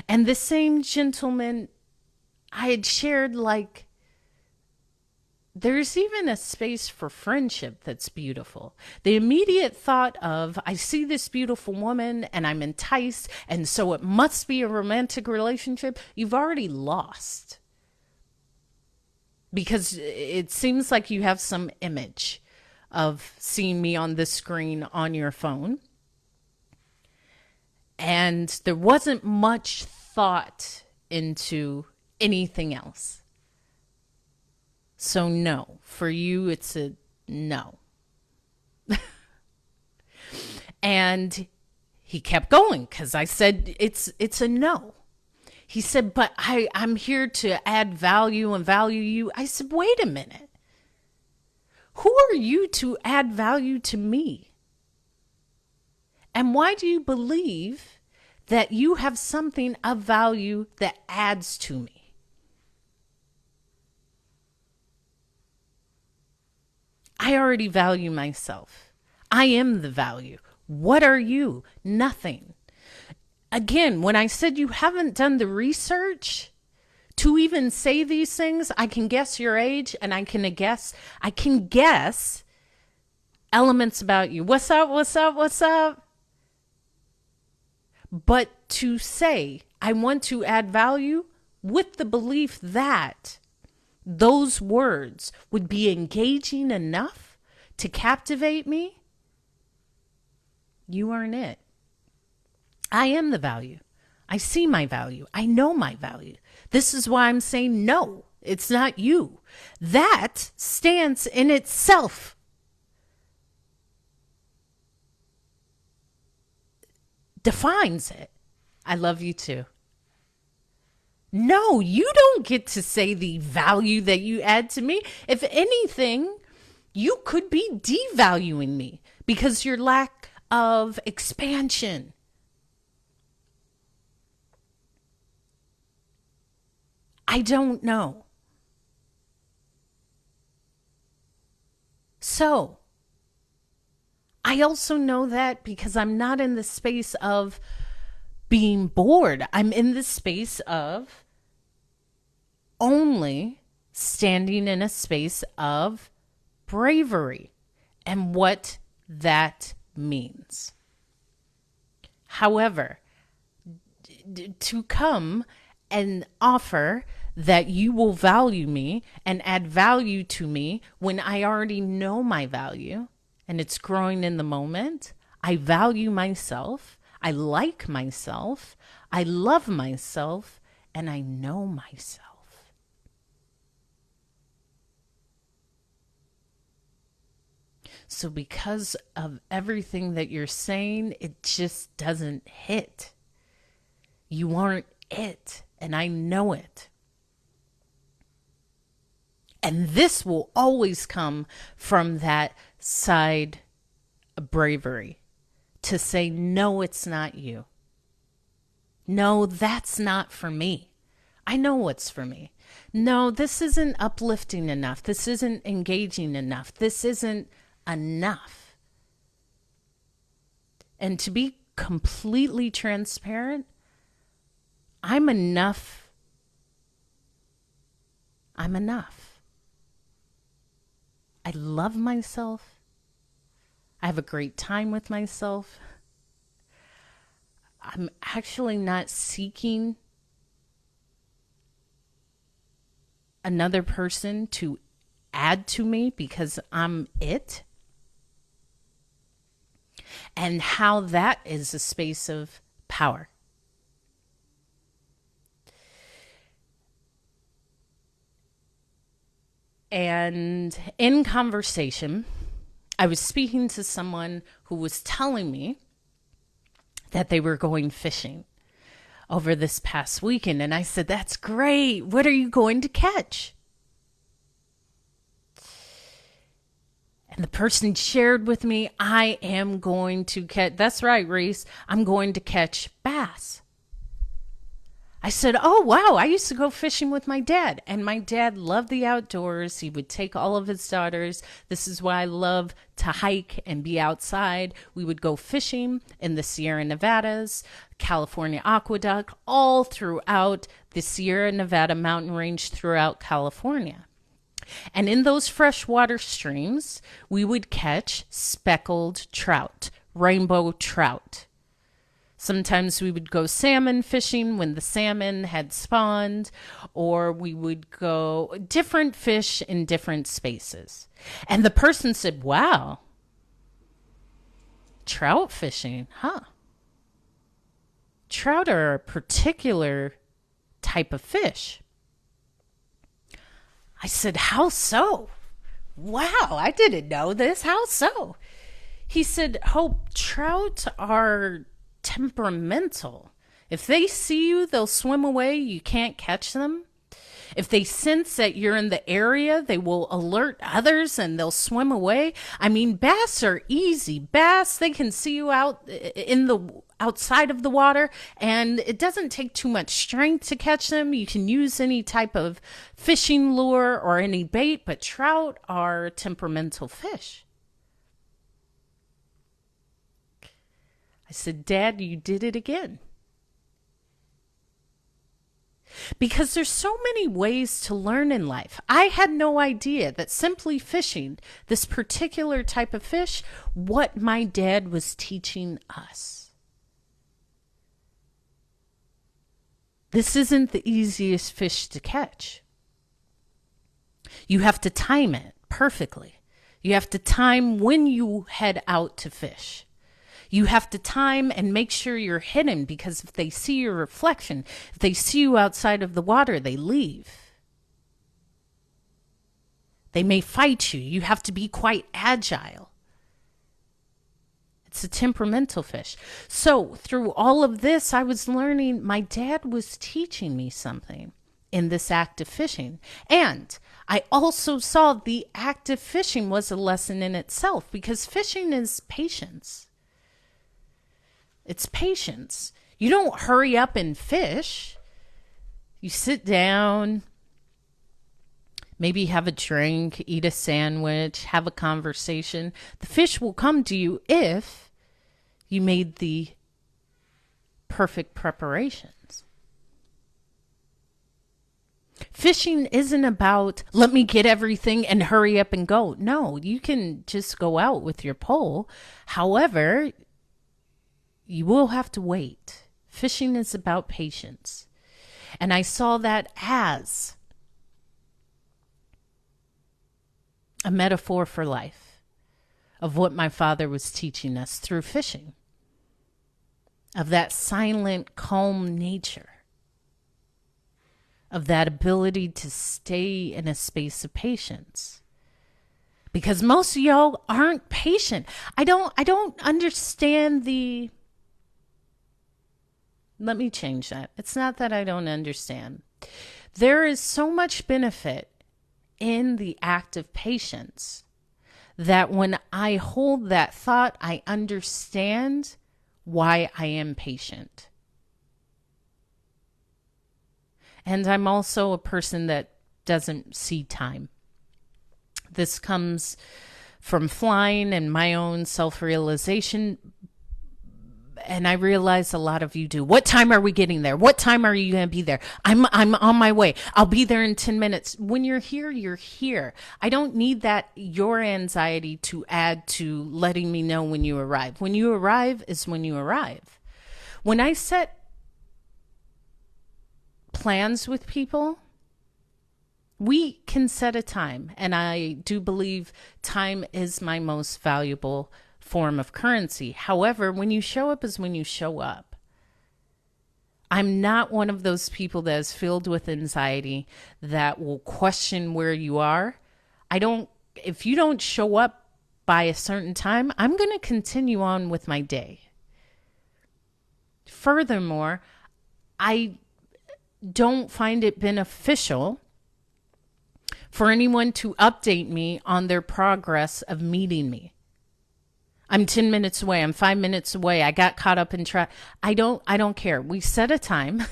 And the same gentleman, I had shared, like, there's even a space for friendship that's beautiful. The immediate thought of, I see this beautiful woman and I'm enticed, and so it must be a romantic relationship, you've already lost. because it seems like you have some image of seeing me on this screen on your phone. And there wasn't much thought into anything else. So no, for you, it's a no. And he kept going because I said, it's a no. He said, but I'm here to add value and value you. I said, wait a minute. Who are you to add value to me? And why do you believe that you have something of value that adds to me? I already value myself. I am the value. What are you? Nothing. Again, when I said you haven't done the research to even say these things, I can guess your age and I can guess elements about you. What's up? What's up? What's up? But to say I want to add value with the belief that those words would be engaging enough to captivate me, you aren't it. I am the value. I see my value. I know my value. This is why I'm saying no, it's not you. That stance in itself defines it. I love you too. No, you don't get to say the value that you add to me. If anything, you could be devaluing me because your lack of expansion. I don't know. So, I also know that because I'm not in the space of being bored. I'm in the space of only standing in a space of bravery and what that means. However, to come and offer that you will value me and add value to me when I already know my value and it's growing in the moment. I value myself. I like myself. I love myself. And I know myself. So because of everything that you're saying, it just doesn't hit. You aren't it. And I know it. And this will always come from that side of bravery to say, no, it's not you. No, that's not for me. I know what's for me. No, this isn't uplifting enough. This isn't engaging enough. This isn't enough. And to be completely transparent, I'm enough. I'm enough. I love myself. I have a great time with myself. I'm actually not seeking another person to add to me because I'm it. And how that is a space of power. And in conversation, I was speaking to someone who was telling me that they were going fishing over this past weekend. And I said, that's great. What are you going to catch? And the person shared with me, I am going to catch, that's right, Reese, I'm going to catch bass. I said, oh, wow, I used to go fishing with my dad. And my dad loved the outdoors. He would take all of his daughters. This is why I love to hike and be outside. We would go fishing in the Sierra Nevadas, California Aqueduct, all throughout the Sierra Nevada mountain range throughout California. And in those freshwater streams, we would catch speckled trout, rainbow trout. Sometimes we would go salmon fishing when the salmon had spawned, or we would go different fish in different spaces. And the person said, wow, trout fishing, huh? Trout are a particular type of fish. I said, how so? Wow, I didn't know this. How so? He said, Hope, trout are temperamental. If they see you, they'll swim away. You can't catch them. If they sense that you're in the area, they will alert others and they'll swim away. I mean, bass are easy. Bass, they can see you outside of the water, and it doesn't take too much strength to catch them. You can use any type of fishing lure or any bait, but trout are temperamental fish. I said, Dad, you did it again. Because there's so many ways to learn in life. I had no idea that simply fishing this particular type of fish, what my dad was teaching us. This isn't the easiest fish to catch. You have to time it perfectly. You have to time when you head out to fish. You have to time and make sure you're hidden, because if they see your reflection, if they see you outside of the water, they leave. They may fight you. You have to be quite agile. It's a temperamental fish. So through all of this, I was learning, my dad was teaching me something in this act of fishing. And I also saw the act of fishing was a lesson in itself, because fishing is patience. It's patience. You don't hurry up and fish. You sit down, maybe have a drink, eat a sandwich, have a conversation. The fish will come to you if you made the perfect preparations. Fishing isn't about, let me get everything and hurry up and go. No, you can just go out with your pole. However, you will have to wait. Fishing is about patience. And I saw that as a metaphor for life of what my father was teaching us through fishing, of that silent, calm nature, of that ability to stay in a space of patience. Because most of y'all aren't patient. I don't understand the... Let me change that. It's not that I don't understand. There is so much benefit in the act of patience that when I hold that thought, I understand why I am patient. And I'm also a person that doesn't see time. This comes from flying and my own self-realization. And I realize a lot of you do. What time are we getting there? What time are you going to be there? I'm on my way. I'll be there in 10 minutes. When you're here, you're here. I don't need that, your anxiety, to add to letting me know when you arrive. When you arrive is when you arrive. When I set plans with people, we can set a time. And I do believe time is my most valuable form of currency. However, when you show up is when you show up. I'm not one of those people that is filled with anxiety that will question where you are. If you don't show up by a certain time, I'm going to continue on with my day. Furthermore, I don't find it beneficial for anyone to update me on their progress of meeting me. I'm 10 minutes away. I'm 5 minutes away. I got caught up in traffic. I don't care. We set a time.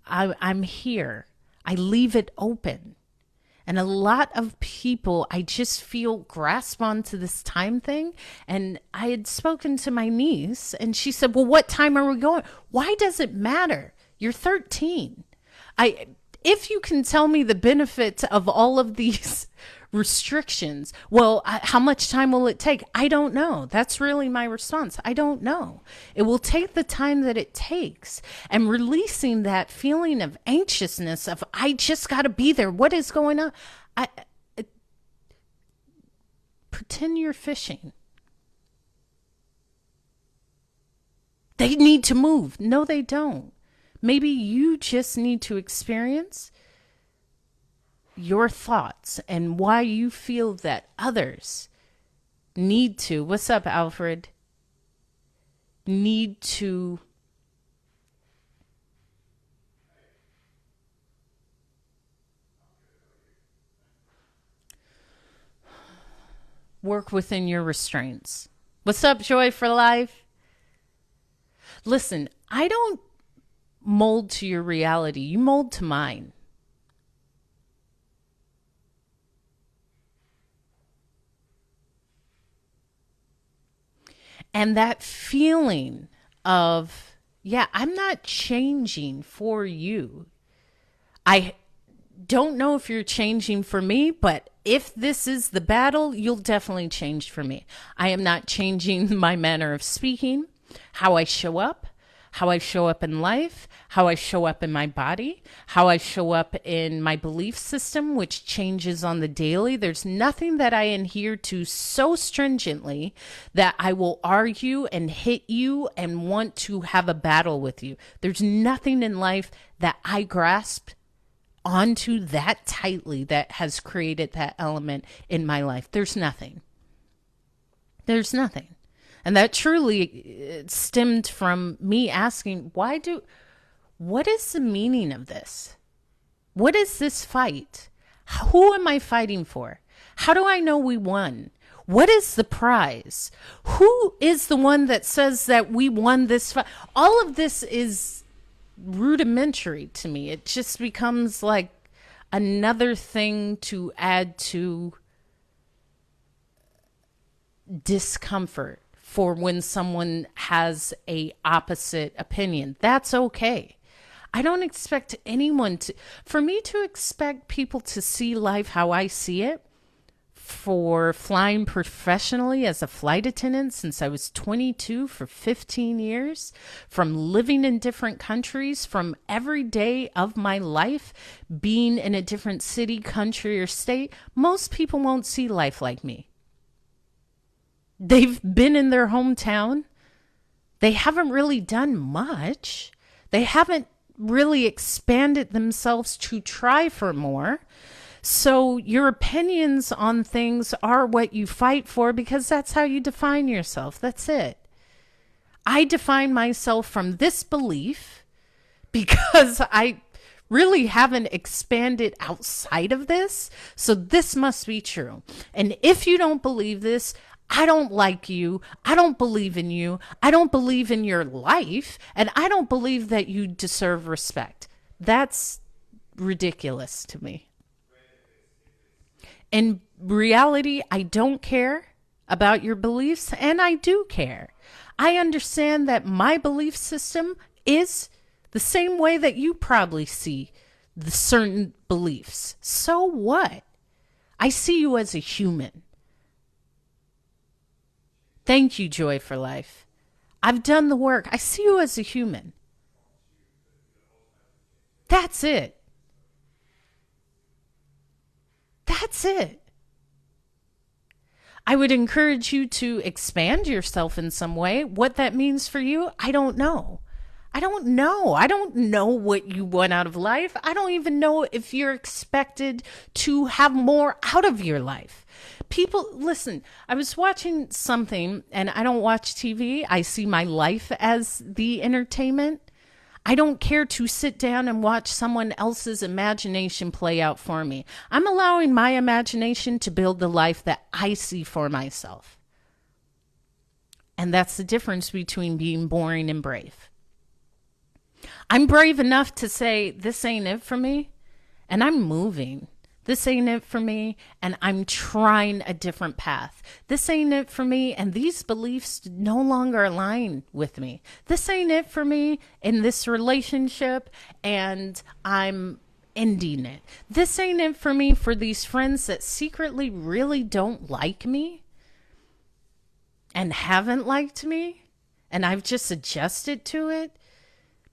I'm here. I leave it open. And a lot of people, I just feel, grasp onto this time thing. And I had spoken to my niece and she said, well, what time are we going? Why does it matter? You're 13. If you can tell me the benefits of all of these restrictions. Well, how much time will it take? I don't know. That's really my response. I don't know. It will take the time that it takes. And releasing that feeling of anxiousness of, I just got to be there. What is going on? Pretend you're fishing. They need to move. No, they don't. Maybe you just need to experience your thoughts and why you feel that others need to, what's up, Alfred? Need to work within your restraints. What's up, Joy for Life? Listen, I don't mold to your reality. You mold to mine. And that feeling of, yeah, I'm not changing for you. I don't know if you're changing for me, but if this is the battle, you'll definitely change for me. I am not changing my manner of speaking, how I show up in life, how I show up in my body, how I show up in my belief system, which changes on the daily. There's nothing that I adhere to so stringently that I will argue and hit you and want to have a battle with you. There's nothing in life that I grasp onto that tightly that has created that element in my life. There's nothing. There's nothing. And that truly stemmed from me asking, what is the meaning of this? What is this fight? Who am I fighting for? How do I know we won? What is the prize? Who is the one that says that we won this fight? All of this is rudimentary to me. It just becomes like another thing to add to discomfort for when someone has a opposite opinion. That's okay. I don't expect anyone for me to expect people to see life how I see it. For flying professionally as a flight attendant since I was 22 for 15 years, from living in different countries, from every day of my life being in a different city, country, or state, most people won't see life like me. They've been in their hometown. They haven't really done much. They haven't really expanded themselves to try for more. So your opinions on things are what you fight for because that's how you define yourself. That's it. I define myself from this belief because I really haven't expanded outside of this. So this must be true. And if you don't believe this, I don't like you. I don't believe in you. I don't believe in your life. And I don't believe that you deserve respect. That's ridiculous to me. In reality, I don't care about your beliefs, and I do care. I understand that my belief system is the same way that you probably see the certain beliefs. So what? I see you as a human. Thank you, Joy for Life. I've done the work. I see you as a human. That's it. That's it. I would encourage you to expand yourself in some way. What that means for you, I don't know. I don't know. I don't know what you want out of life. I don't even know if you're expected to have more out of your life. People, listen, I was watching something, and I don't watch TV. I see my life as the entertainment. I don't care to sit down and watch someone else's imagination play out for me. I'm allowing my imagination to build the life that I see for myself. And that's the difference between being boring and brave. I'm brave enough to say, this ain't it for me, and I'm moving. This ain't it for me, and I'm trying a different path. This ain't it for me, and these beliefs no longer align with me. This ain't it for me in this relationship, and I'm ending it. This ain't it for me. For these friends that secretly really don't like me and haven't liked me, and I've just adjusted to it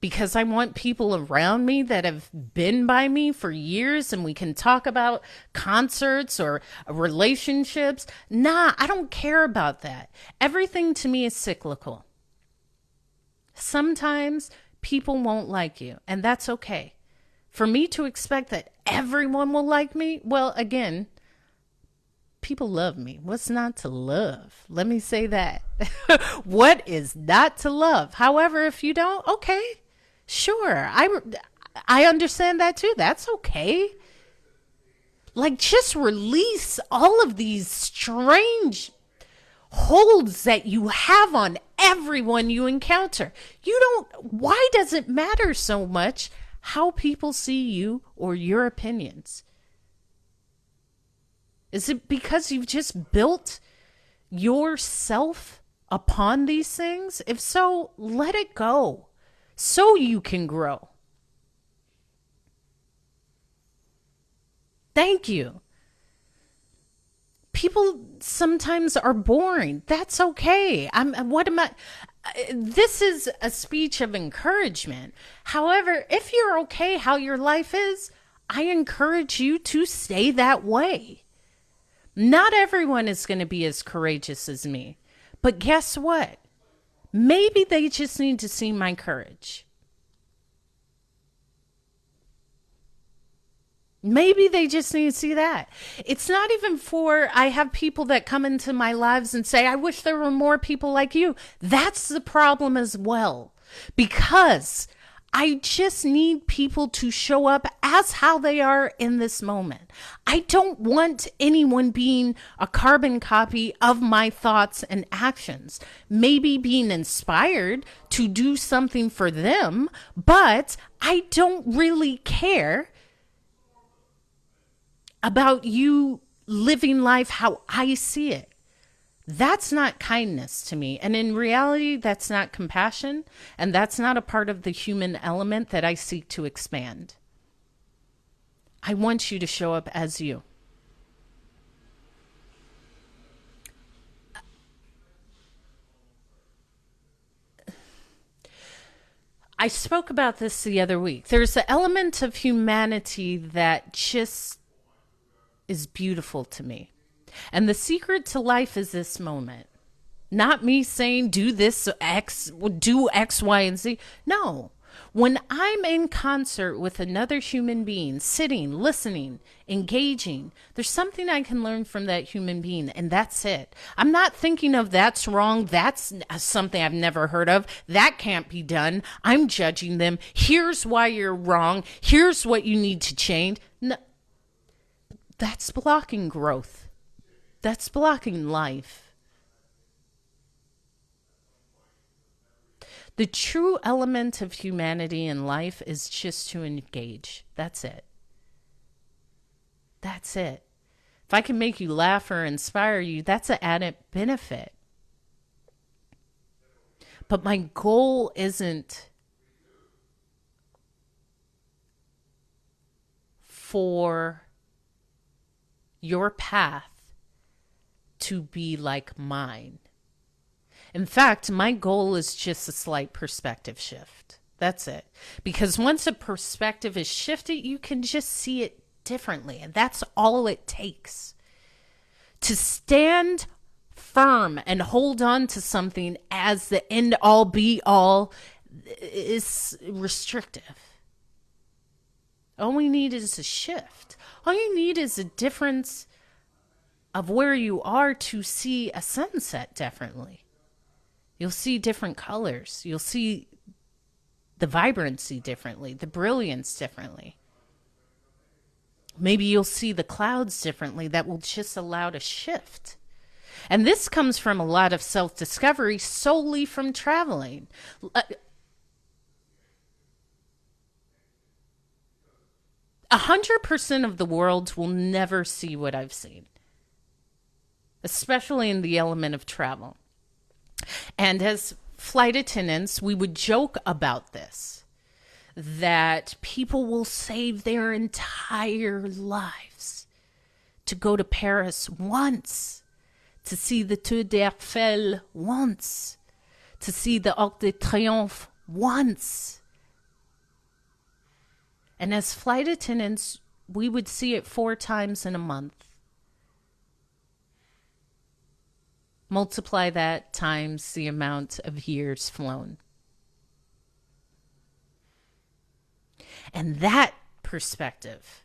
because I want people around me that have been by me for years and we can talk about concerts or relationships. Nah, I don't care about that. Everything to me is cyclical. Sometimes people won't like you, and that's okay. For me to expect that everyone will like me, well, again, people love me. What's not to love? Let me say that. What is not to love? However, if you don't, okay, sure. I understand that too. That's okay. Like, just release all of these strange holds that you have on everyone you encounter. Why does it matter so much how people see you or your opinions? Is it because you've just built yourself upon these things? If so, let it go so you can grow. Thank you. People sometimes are boring. That's okay. This is a speech of encouragement. However, if you're okay how your life is, I encourage you to stay that way. Not everyone is going to be as courageous as me. But guess what? Maybe they just need to see my courage. Maybe they just need to see that. It's not even I have people that come into my lives and say, I wish there were more people like you. That's the problem as well. Because I just need people to show up as how they are in this moment. I don't want anyone being a carbon copy of my thoughts and actions. Maybe being inspired to do something for them, but I don't really care about you living life how I see it. That's not kindness to me. And in reality, that's not compassion. And that's not a part of the human element that I seek to expand. I want you to show up as you. I spoke about this the other week. There's an element of humanity that just is beautiful to me. And the secret to life is this moment. Not me saying do this do X, Y, and Z. No. When I'm in concert with another human being, sitting, listening, engaging, there's something I can learn from that human being, and that's it. I'm not thinking of that's wrong, that's something I've never heard of, that can't be done, I'm judging them, here's why you're wrong, here's what you need to change. No, that's blocking growth. That's blocking life. The true element of humanity in life is just to engage. That's it. That's it. If I can make you laugh or inspire you, that's an added benefit. But my goal isn't for your path to be like mine. In fact, my goal is just a slight perspective shift. That's it. Because once a perspective is shifted, you can just see it differently. And that's all it takes. To stand firm and hold on to something as the end all be all is restrictive. All we need is a shift. All you need is a difference of where you are to see a sunset differently. You'll see different colors. You'll see the vibrancy differently, the brilliance differently. Maybe you'll see the clouds differently. That will just allow a shift. And this comes from a lot of self-discovery solely from traveling. 100% of the world will never see what I've seen, especially in the element of travel. And as flight attendants, we would joke about this. that people will save their entire lives to go to Paris once, to see the Tour d'Eiffel once, to see the Arc de Triomphe once. And as flight attendants, we would see it 4 times in a month. Multiply that times the amount of years flown. And that perspective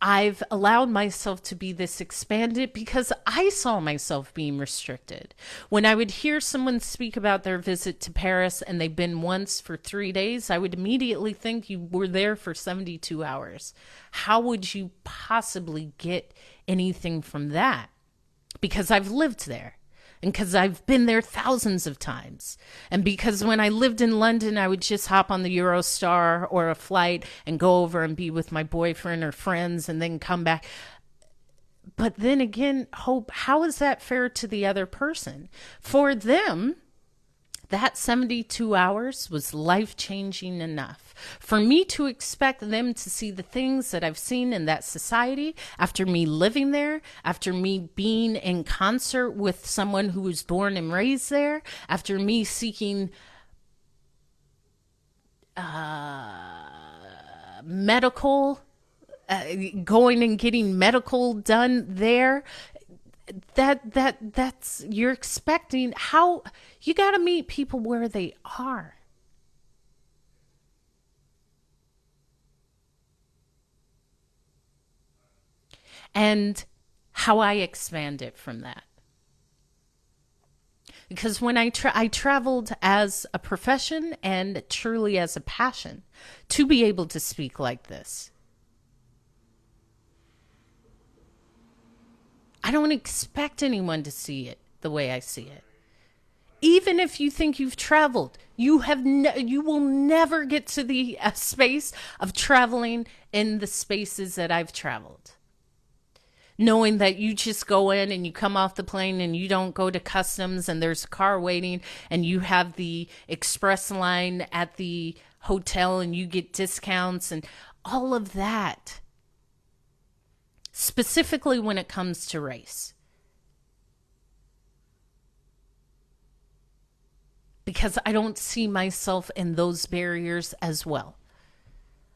I've allowed myself to be this expanded because I saw myself being restricted. When I would hear someone speak about their visit to Paris and they've been once for 3 days, I would immediately think you were there for 72 hours. How would you possibly get anything from that? Because I've lived there. And because I've been there thousands of times. And because when I lived in London, I would just hop on the Eurostar or a flight and go over and be with my boyfriend or friends and then come back. But then again, Hope, how is that fair to the other person? For them, that 72 hours was life-changing enough for me to expect them to see the things that I've seen in that society after me living there, after me being in concert with someone who was born and raised there, after me seeking medical, going and getting medical done there. That's you're expecting. How you got to meet people where they are. And how I expand it from that. Because when I traveled as a profession and truly as a passion to be able to speak like this. I don't expect anyone to see it the way I see it. Even if you think you've traveled, you will never get to the space of traveling in the spaces that I've traveled. Knowing that you just go in and you come off the plane and you don't go to customs and there's a car waiting and you have the express line at the hotel and you get discounts and all of that. Specifically when it comes to race. Because I don't see myself in those barriers as well.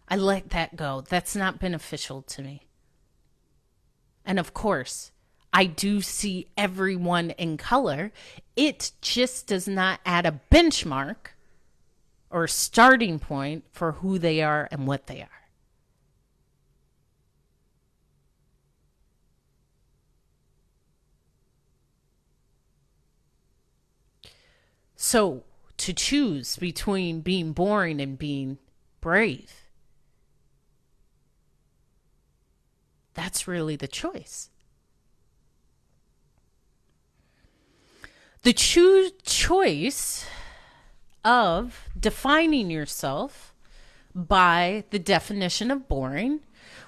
I let that go. That's not beneficial to me. And of course, I do see everyone in color. It just does not add a benchmark or a starting point for who they are and what they are. So, to choose between being boring and being brave, that's really the choice. The choice of defining yourself by the definition of boring,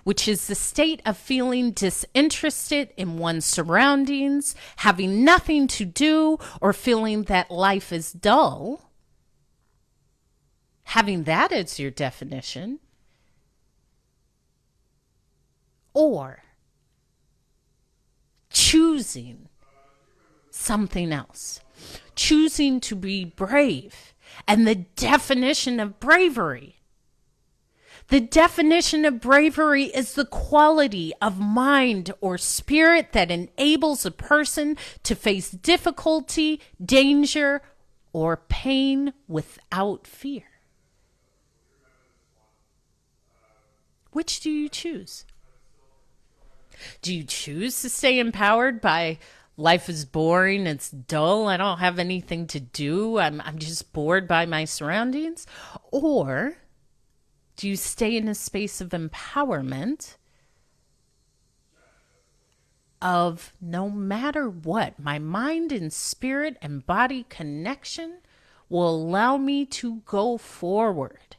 which is the state of feeling disinterested in one's surroundings, having nothing to do, or feeling that life is dull. Having that as your definition. Or choosing something else. Choosing to be brave. And the definition of bravery. The definition of bravery is the quality of mind or spirit that enables a person to face difficulty, danger, or pain without fear. Which do you choose? Do you choose to stay empowered by life is boring, it's dull, I don't have anything to do, I'm just bored by my surroundings? Or do you stay in a space of empowerment of no matter what, my mind and spirit and body connection will allow me to go forward,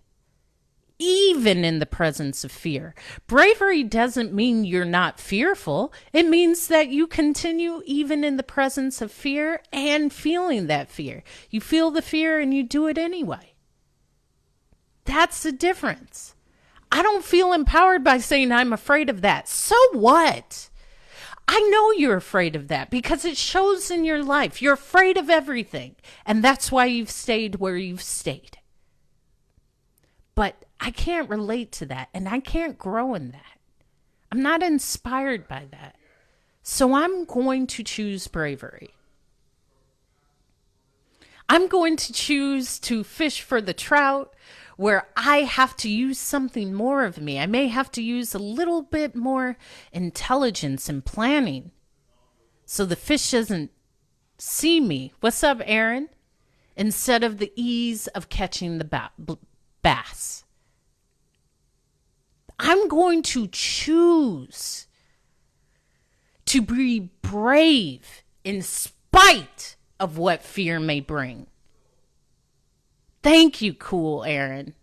even in the presence of fear. Bravery doesn't mean you're not fearful. It means that you continue even in the presence of fear and feeling that fear. You feel the fear and you do it anyway. That's the difference. I don't feel empowered by saying I'm afraid of that. So what? I know you're afraid of that because it shows in your life. You're afraid of everything. And that's why you've stayed where you've stayed. But I can't relate to that, and I can't grow in that. I'm not inspired by that. So I'm going to choose bravery. I'm going to choose to fish for the trout where I have to use something more of me. I may have to use a little bit more intelligence and planning so the fish doesn't see me. What's up, Aaron? Instead of the ease of catching the bass. I'm going to choose to be brave in spite of what fear may bring. Thank you, cool Aaron.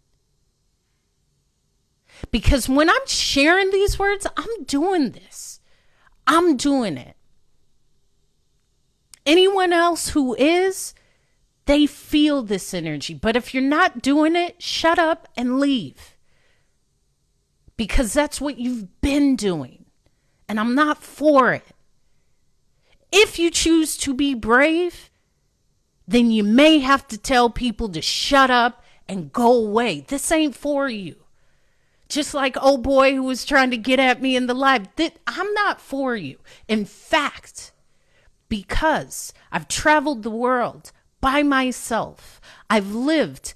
Because when I'm sharing these words, I'm doing this. I'm doing it. Anyone else who is, they feel this energy. But if you're not doing it, shut up and leave. Because that's what you've been doing. And I'm not for it. If you choose to be brave, then you may have to tell people to shut up and go away. This ain't for you. Just like old boy who was trying to get at me in the live. I'm not for you. In fact, because I've traveled the world by myself, I've lived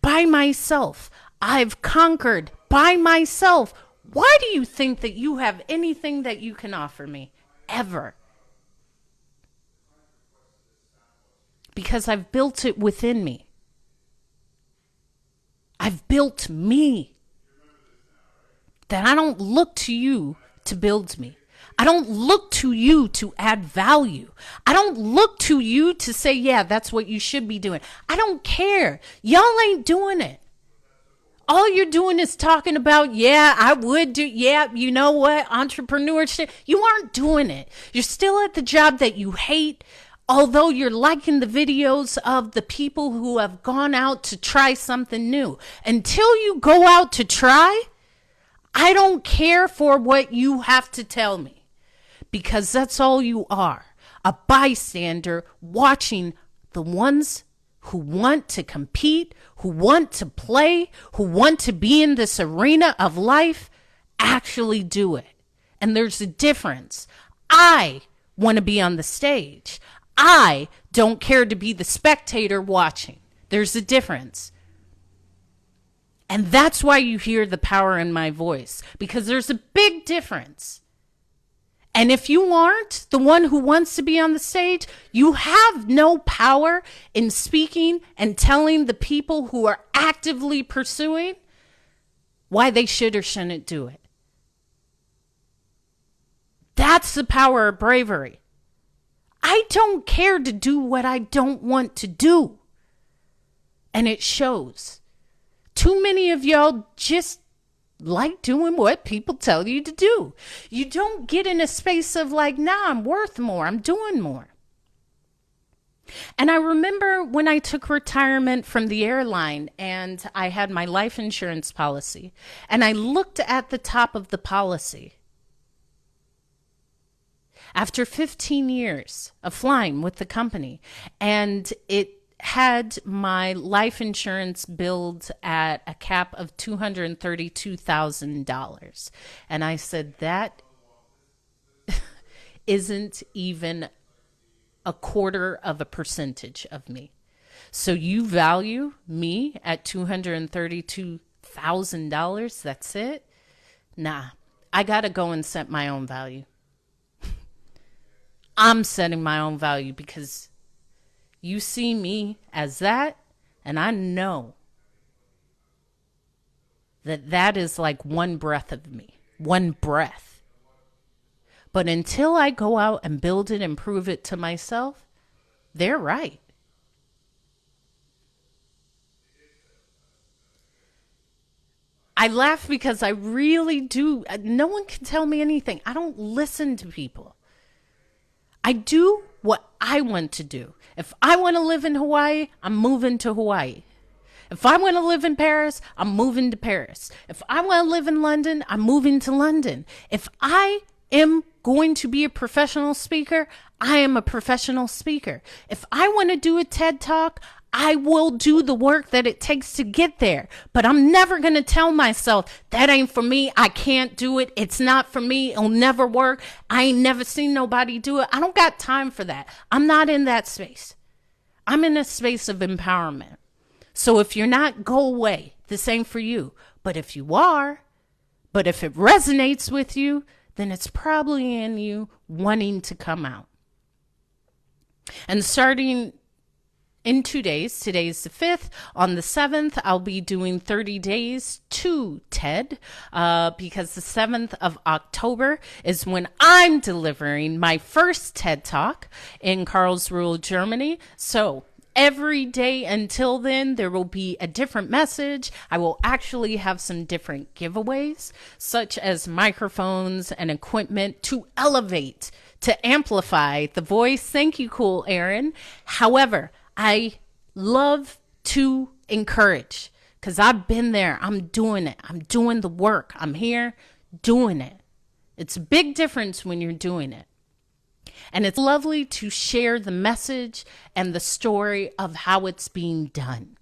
by myself, I've conquered by myself. Why do you think that you have anything that you can offer me? Ever. Because I've built it within me. I've built me. That I don't look to you to build me. I don't look to you to add value. I don't look to you to say, yeah, that's what you should be doing. I don't care. Y'all ain't doing it. All you're doing is talking about, yeah, I would do, yeah, you know what, entrepreneurship. You aren't doing it. You're still at the job that you hate, although you're liking the videos of the people who have gone out to try something new. Until you go out to try, I don't care for what you have to tell me. Because that's all you are. A bystander watching the ones who want to compete, who want to play, who want to be in this arena of life, actually do it. And there's a difference. I want to be on the stage. I don't care to be the spectator watching. There's a difference. And that's why you hear the power in my voice, because there's a big difference. And if you aren't the one who wants to be on the stage, you have no power in speaking and telling the people who are actively pursuing why they should or shouldn't do it. That's the power of bravery. I don't care to do what I don't want to do. And it shows. Too many of y'all just like doing what people tell you to do. You don't get in a space of like, nah, I'm worth more. I'm doing more. And I remember when I took retirement from the airline and I had my life insurance policy and I looked at the top of the policy. After 15 years of flying with the company, and it had my life insurance billed at a cap of $232,000. And I said, that isn't even a quarter of a percentage of me. So you value me at $232,000? That's it? Nah, I got to go and set my own value. I'm setting my own value because you see me as that, and I know that that is like one breath of me, one breath. But until I go out and build it and prove it to myself, they're right. I laugh because I really do. No one can tell me anything. I don't listen to people. I do what I want to do. If I want to live in Hawaii, I'm moving to Hawaii. If I want to live in Paris, I'm moving to Paris. If I want to live in London, I'm moving to London. If I am going to be a professional speaker, I am a professional speaker. If I want to do a TED Talk, I will do the work that it takes to get there. But I'm never going to tell myself, that ain't for me. I can't do it. It's not for me. It'll never work. I ain't never seen nobody do it. I don't got time for that. I'm not in that space. I'm in a space of empowerment. So if you're not, go away. This ain't for you. But if you are, but if it resonates with you, then it's probably in you wanting to come out. And starting in 2 days, today's the 5th, on the 7th, I'll be doing 30 days to TED because the 7th of October is when I'm delivering my first TED Talk in Karlsruhe, Germany. So every day until then, there will be a different message. I will actually have some different giveaways, such as microphones and equipment to elevate, to amplify the voice. Thank you, cool Aaron. However, I love to encourage because I've been there. I'm doing it. I'm doing the work. I'm here doing it. It's a big difference when you're doing it. And it's lovely to share the message and the story of how it's being done.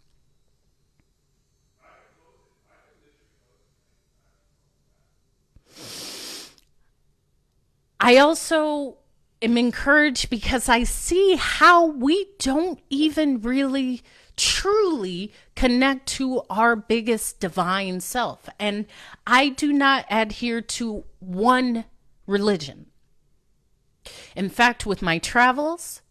I also am encouraged because I see how we don't even really truly connect to our biggest divine self. And I do not adhere to one religion. In fact, with my travels,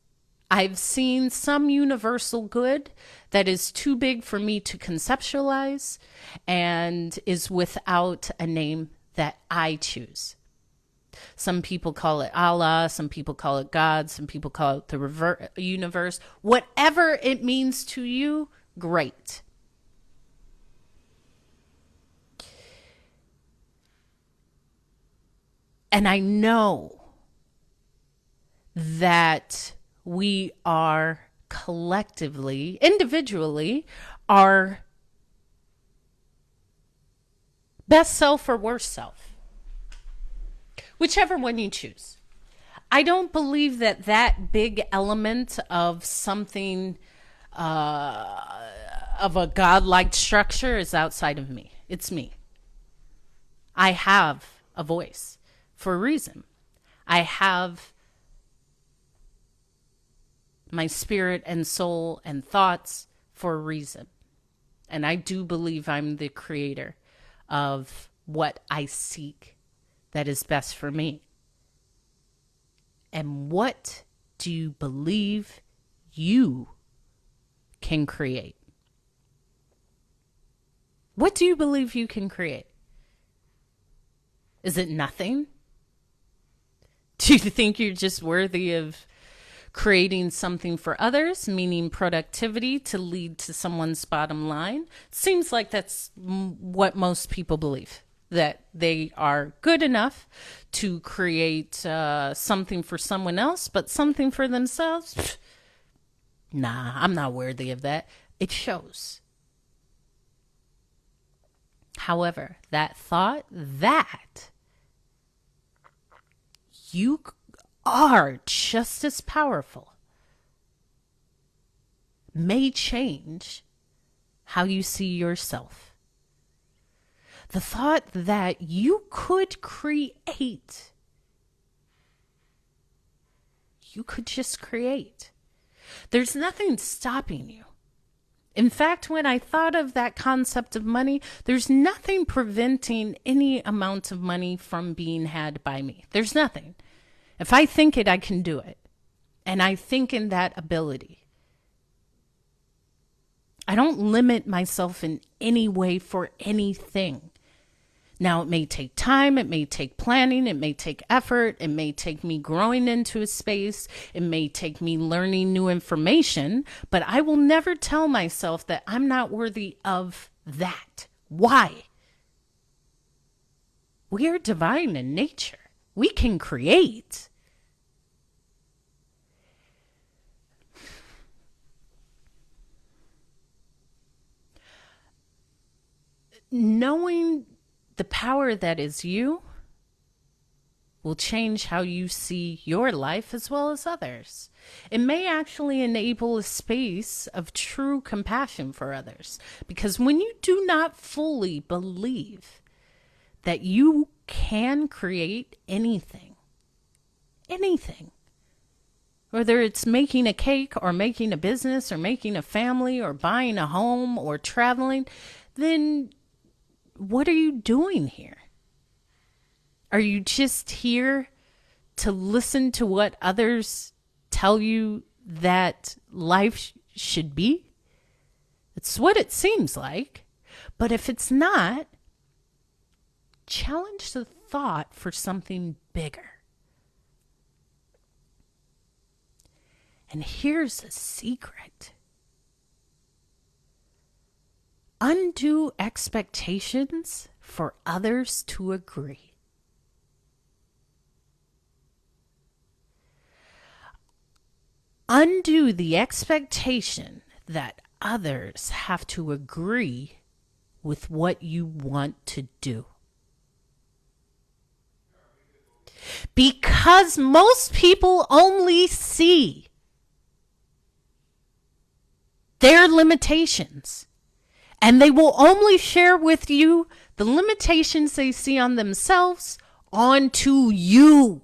I've seen some universal good that is too big for me to conceptualize and is without a name that I choose. Some people call it Allah, some people call it God, some people call it the universe. Whatever it means to you, great. And I know that we are collectively, individually, our best self or worst self. Whichever one you choose. I don't believe that that big element of something, of a godlike structure is outside of me. It's me. I have a voice for a reason. I have my spirit and soul and thoughts for a reason. And I do believe I'm the creator of what I seek that is best for me. And what do you believe you can create? What do you believe you can create? Is it nothing? Do you think you're just worthy of creating something for others, meaning productivity to lead to someone's bottom line? Seems like that's what most people believe, that they are good enough to create something for someone else, but something for themselves? Pfft, nah, I'm not worthy of that. It shows. However, that thought that you are just as powerful may change how you see yourself. The thought that you could create, you could just create. There's nothing stopping you. In fact, when I thought of that concept of money, there's nothing preventing any amount of money from being had by me. There's nothing. If I think it, I can do it. And I think in that ability. I don't limit myself in any way for anything. Now, it may take time, it may take planning, it may take effort, it may take me growing into a space, it may take me learning new information, but I will never tell myself that I'm not worthy of that. Why? We are divine in nature. We can create. Knowing the power that is you will change how you see your life as well as others. It may actually enable a space of true compassion for others, because when you do not fully believe that you can create anything, whether it's making a cake or making a business or making a family or buying a home or traveling, then what are you doing here? Are you just here to listen to what others tell you that life should be? It's what it seems like. But if it's not, challenge the thought for something bigger. And here's a secret. Undo expectations for others to agree. Undo the expectation that others have to agree with what you want to do. Because most people only see their limitations, and they will only share with you the limitations they see on themselves onto you.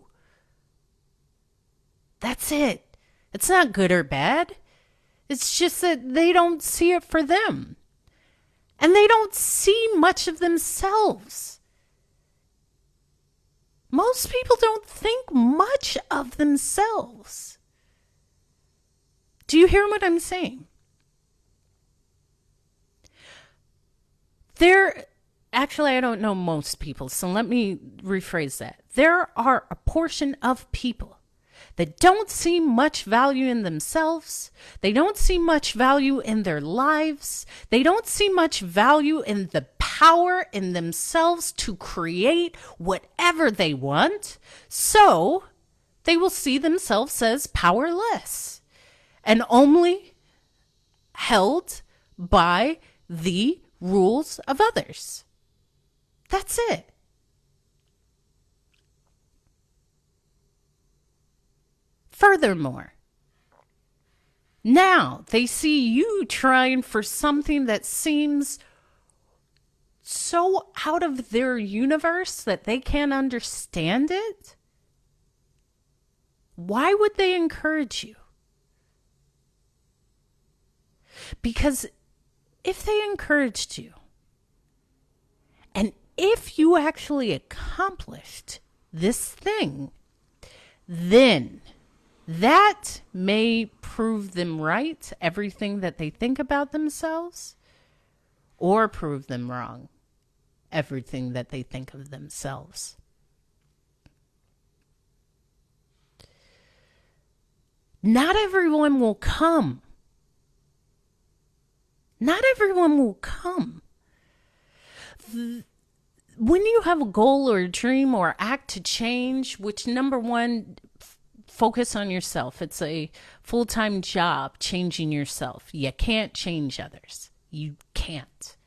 That's it. It's not good or bad. It's just that they don't see it for them. And they don't see much of themselves. Most people don't think much of themselves. Do you hear what I'm saying? Actually, I don't know most people, so let me rephrase that. There are a portion of people that don't see much value in themselves. They don't see much value in their lives. They don't see much value in the power in themselves to create whatever they want. So they will see themselves as powerless and only held by the rules of others. That's it. Furthermore, now they see you trying for something that seems so out of their universe that they can't understand it. Why would they encourage you? Because if they encouraged you, and if you actually accomplished this thing, then that may prove them right, everything that they think about themselves, or prove them wrong, everything that they think of themselves. Not everyone will come. Not everyone will come. When you have a goal or a dream or act to change, which number one, focus on yourself. It's a full-time job, changing yourself. You can't change others. You can't.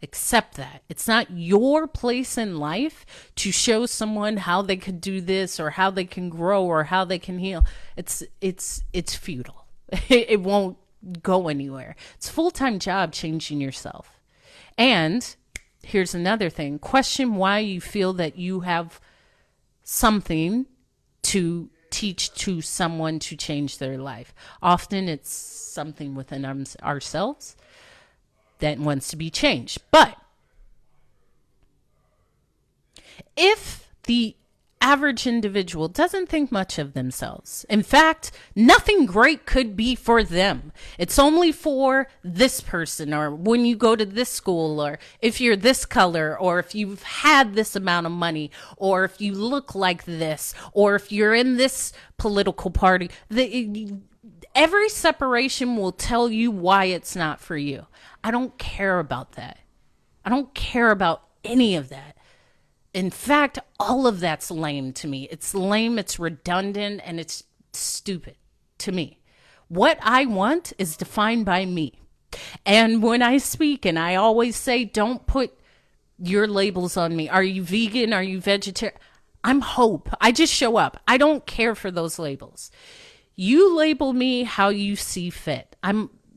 Accept that. It's not your place in life to show someone how they could do this or how they can grow or how they can heal. It's futile. It won't go anywhere. It's a full-time job changing yourself. And here's another thing. Question why you feel that you have something to teach to someone to change their life. Often it's something within ourselves that wants to be changed. But if the average individual doesn't think much of themselves, in fact, nothing great could be for them. It's only for this person, or when you go to this school, or if you're this color, or if you've had this amount of money, or if you look like this, or if you're in this political party. Every separation will tell you why it's not for you. I don't care about that. I don't care about any of that. In fact, all of that's lame to me. It's lame, it's redundant, and it's stupid to me. What I want is defined by me. And when I speak, and I always say, don't put your labels on me. Are you vegan? Are you vegetarian? I'm Hope. I just show up. I don't care for those labels. You label me how you see fit.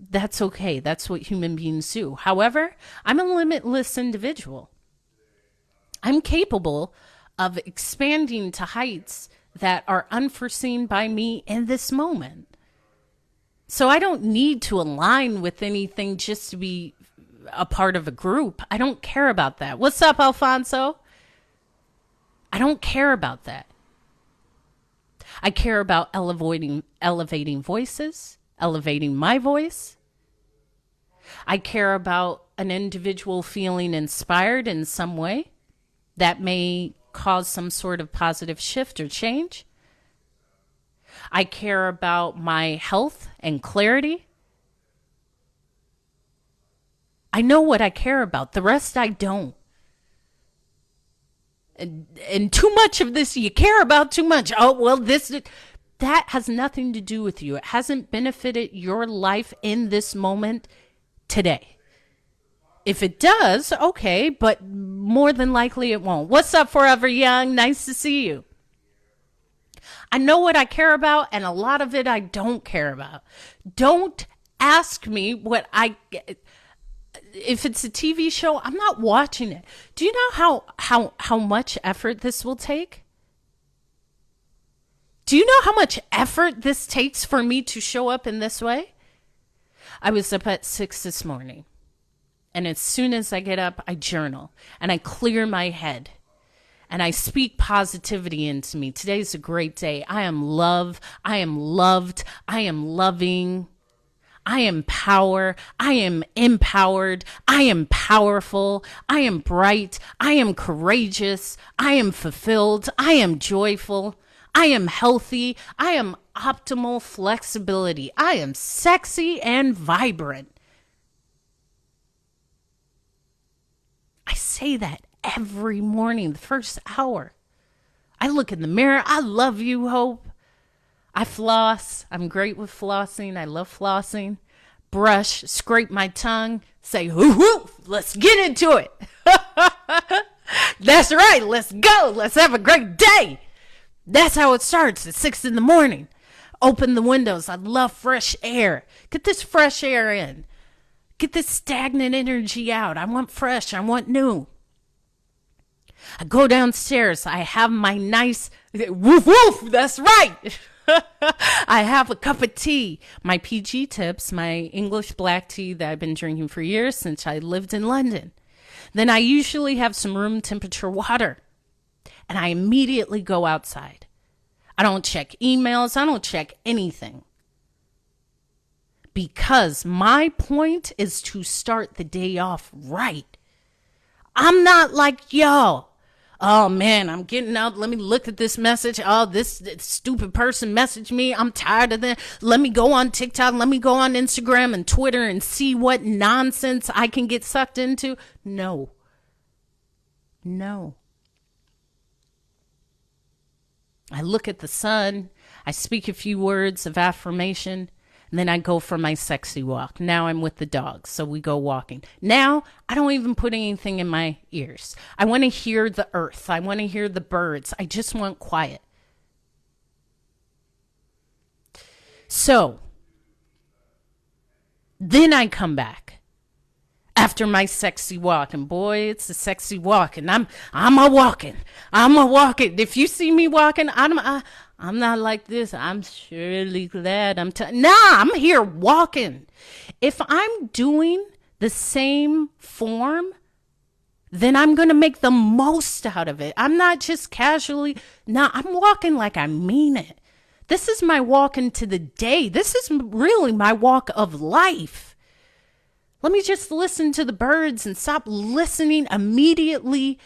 That's okay. That's what human beings do. However, I'm a limitless individual. I'm capable of expanding to heights that are unforeseen by me in this moment. So I don't need to align with anything just to be a part of a group. I don't care about that. What's up, Alfonso? I don't care about that. I care about elevating voices, elevating my voice. I care about an individual feeling inspired in some way that may cause some sort of positive shift or change. I care about my health and clarity. I know what I care about. The rest I don't. And too much of this, you care about too much. Oh, well, that has nothing to do with you. It hasn't benefited your life in this moment today. If it does, okay, but more than likely it won't. What's up, Forever Young? Nice to see you. I know what I care about, and a lot of it I don't care about. Don't ask me what if it's a TV show, I'm not watching it. Do you know how much effort this will take? Do you know how much effort this takes for me to show up in this way? I was up at 6 this morning. And as soon as I get up, I journal and I clear my head and I speak positivity into me. Today's a great day. I am love. I am loved. I am loving. I am power. I am empowered. I am powerful. I am bright. I am courageous. I am fulfilled. I am joyful. I am healthy. I am optimal flexibility. I am sexy and vibrant. I say that every morning, the first hour. I look in the mirror. I love you, Hope. I floss. I'm great with flossing. I love flossing. Brush, scrape my tongue, say, whoo, whoo, let's get into it. That's right. Let's go. Let's have a great day. That's how it starts at 6 in the morning. Open the windows. I love fresh air. Get this fresh air in. Get this stagnant energy out. I want fresh. I want new. I go downstairs. I have my nice, woof, woof. That's right. I have a cup of tea. My PG tips, my English black tea that I've been drinking for years since I lived in London. Then I usually have some room temperature water. And I immediately go outside. I don't check emails. I don't check anything. Because my point is to start the day off right. I'm not like y'all. Oh man, I'm getting out. Let me look at this message. Oh, this stupid person messaged me. I'm tired of that. Let me go on TikTok. Let me go on Instagram and Twitter and see what nonsense I can get sucked into. No. I look at the sun. I speak a few words of affirmation. And then I go for my sexy walk. Now I'm with the dogs, so we go walking. Now I don't even put anything in my ears. I want to hear the earth. I want to hear the birds. I just want quiet. So then I come back after my sexy walk, and boy, it's a sexy walk, and I'm a walking. If you see me walking, I'm not like this. I'm surely glad I'm here walking. If I'm doing the same form, then I'm going to make the most out of it. I'm not just casually. No, I'm walking like I mean it. This is my walk into the day. This is really my walk of life. Let me just listen to the birds and stop listening immediately.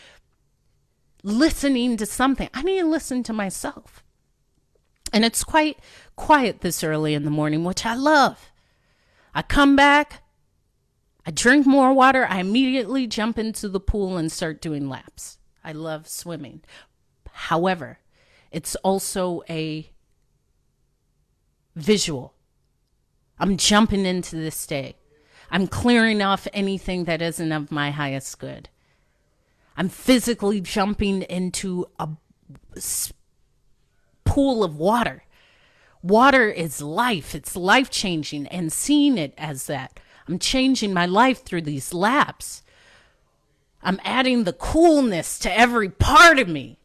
Listening to something. I need to listen to myself. And it's quite quiet this early in the morning, which I love. I come back, I drink more water, I immediately jump into the pool and start doing laps. I love swimming. However, it's also a visual. I'm jumping into this day. I'm clearing off anything that isn't of my highest good. I'm physically jumping into a pool of water. Water is life. It's life-changing, and seeing it as that. I'm changing my life through these laps. I'm adding the coolness to every part of me.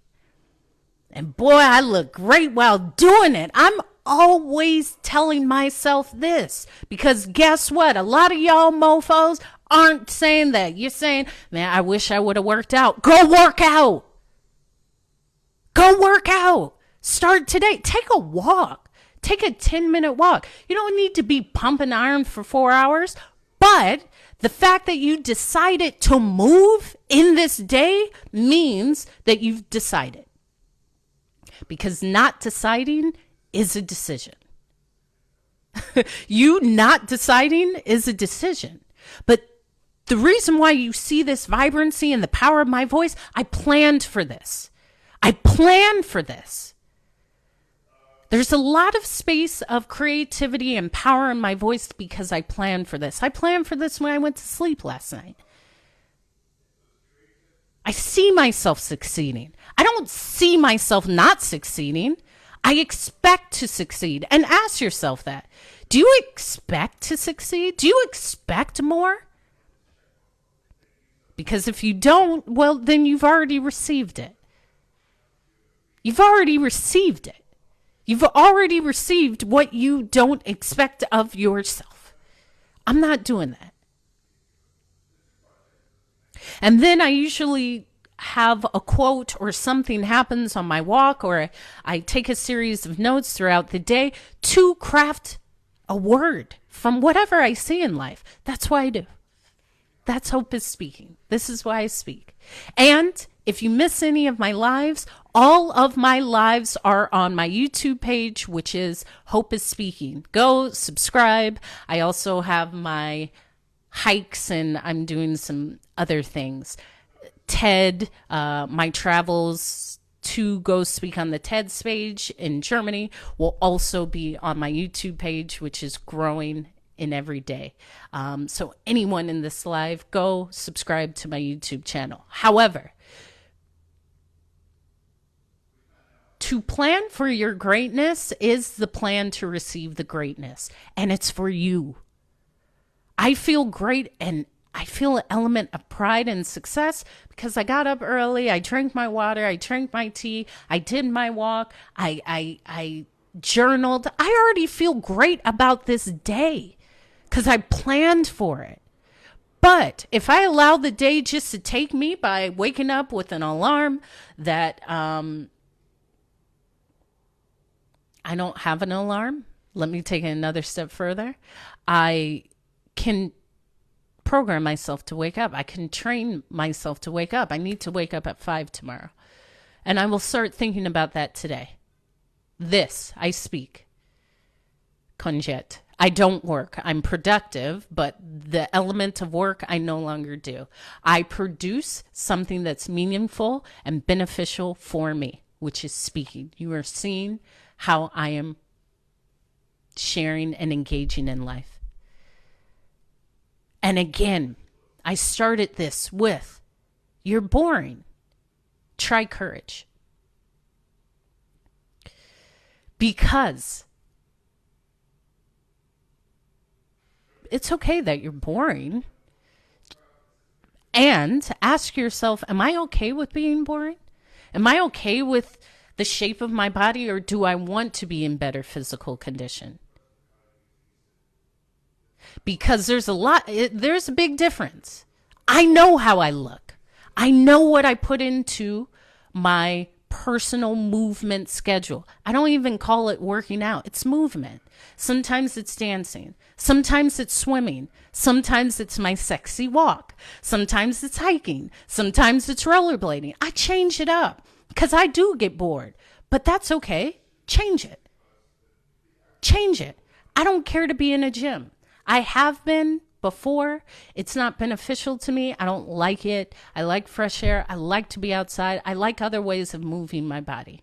And boy, I look great while doing it. I'm always telling myself this, because guess what? A lot of y'all mofos aren't saying that. You're saying, man, I wish I would have worked out. Go work out. Go work out. Start today. Take a walk. Take a 10-minute walk. You don't need to be pumping iron for 4 hours, but the fact that you decided to move in this day means that you've decided. Because not deciding is a decision. You not deciding is a decision. But the reason why you see this vibrancy and the power of my voice, I planned for this. I planned for this. There's a lot of space of creativity and power in my voice because I planned for this. I planned for this when I went to sleep last night. I see myself succeeding. I don't see myself not succeeding. I expect to succeed. And ask yourself that. Do you expect to succeed? Do you expect more? Because if you don't, well, then you've already received it. You've already received it. You've already received what you don't expect of yourself. I'm not doing that. And then I usually have a quote or something happens on my walk, or I take a series of notes throughout the day to craft a word from whatever I see in life. That's what I do. That's Hope is Speaking. This is why I speak. And if you miss any of my lives, all of my lives are on my YouTube page, which is Hope is Speaking. Go subscribe. I also have my hikes, and I'm doing some other things. TED, my travels to go speak on the TED stage in Germany will also be on my YouTube page, which is growing in every day. So anyone in this live, go subscribe to my YouTube channel. However, to plan for your greatness is the plan to receive the greatness, and it's for you. I feel great, and I feel an element of pride and success because I got up early, I drank my water, I drank my tea, I did my walk, I journaled. I already feel great about this day because I planned for it. But if I allow the day just to take me by waking up with an alarm that I don't have an alarm, let me take it another step further. I can program myself to wake up. I can train myself to wake up. I need to wake up at 5 tomorrow. And I will start thinking about that today. This, I speak. Conjet. I don't work. I'm productive, but the element of work I no longer do. I produce something that's meaningful and beneficial for me, which is speaking. You are seeing how I am sharing and engaging in life. And again, I started this with, you're boring. Try courage. Because it's okay that you're boring. And ask yourself, am I okay with being boring? Am I okay with the shape of my body, or do I want to be in better physical condition? Because there's a big difference. I know how I look. I know what I put into my personal movement schedule. I don't even call it working out. It's movement. Sometimes it's dancing. Sometimes it's swimming. Sometimes it's my sexy walk. Sometimes it's hiking. Sometimes it's rollerblading. I change it up because I do get bored. But that's okay. Change it. Change it. I don't care to be in a gym. I have been, before. It's not beneficial to me. I don't like it. I like fresh air. I like to be outside. I like other ways of moving my body.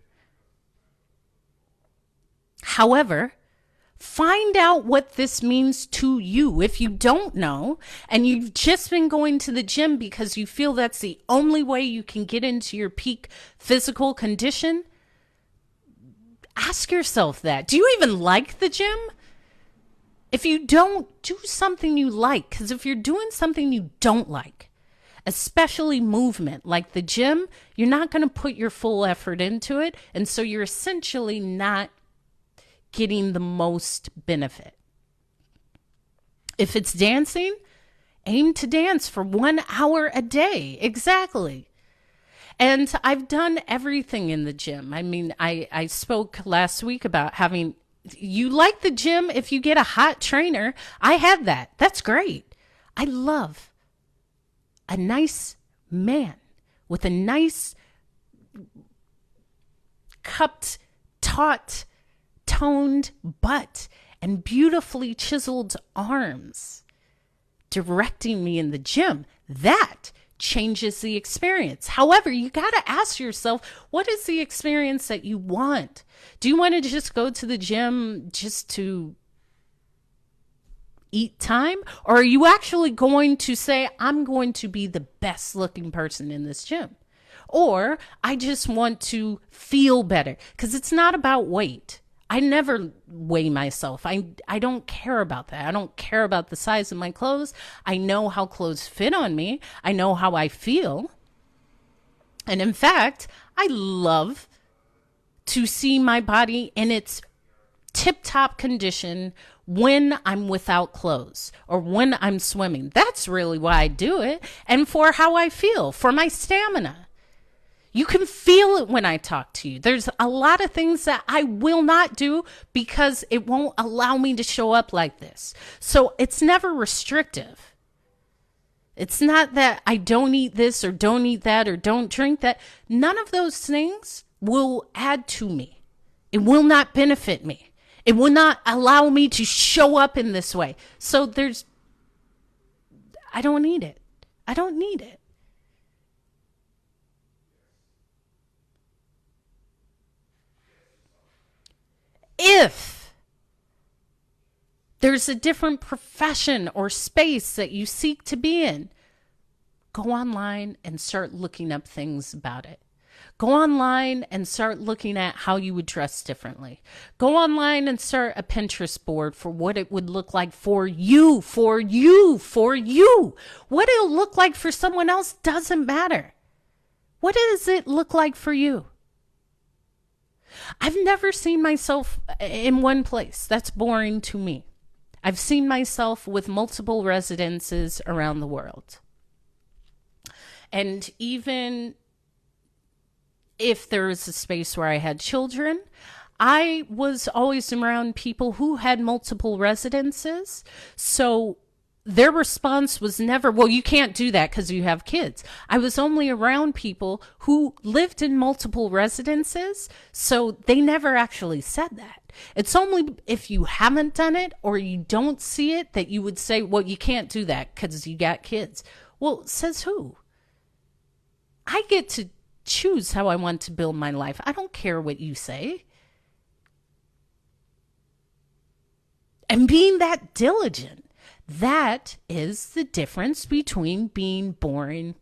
However, find out what this means to you. If you don't know and you've just been going to the gym because you feel that's the only way you can get into your peak physical condition, ask yourself that. Do you even like the gym? If you don't, do something you like. Because if you're doing something you don't like, especially movement like the gym, you're not going to put your full effort into it. And so you're essentially not getting the most benefit. If it's dancing, aim to dance for 1 hour a day. Exactly. And I've done everything in the gym. I mean, I spoke last week about having, you like the gym if you get a hot trainer. I had that. That's great. I love a nice man with a nice cupped, taut, toned butt and beautifully chiseled arms directing me in the gym. That changes the experience. However, you got to ask yourself, what is the experience that you want? Do you want to just go to the gym just to eat time? Or are you actually going to say, I'm going to be the best looking person in this gym? Or I just want to feel better, because it's not about weight. I never weigh myself. I don't care about that. I don't care about the size of my clothes. I know how clothes fit on me. I know how I feel. And in fact, I love to see my body in its tip-top condition when I'm without clothes or when I'm swimming. That's really why I do it. And for how I feel, for my stamina. You can feel it when I talk to you. There's a lot of things that I will not do because it won't allow me to show up like this. So it's never restrictive. It's not that I don't eat this or don't eat that or don't drink that. None of those things will add to me. It will not benefit me. It will not allow me to show up in this way. So I don't need it. I don't need it. If there's a different profession or space that you seek to be in, go online and start looking up things about it. Go online and start looking at how you would dress differently. Go online and start a Pinterest board for what it would look like for you, for you, for you. What it'll look like for someone else doesn't matter. What does it look like for you? I've never seen myself in one place. That's boring to me. I've seen myself with multiple residences around the world. And even if there was a space where I had children, I was always around people who had multiple residences. So their response was never, well, you can't do that because you have kids. I was only around people who lived in multiple residences, so they never actually said that. It's only if you haven't done it or you don't see it that you would say, well, you can't do that because you got kids. Well, says who? I get to choose how I want to build my life. I don't care what you say. And being that diligent, that is the difference between being boring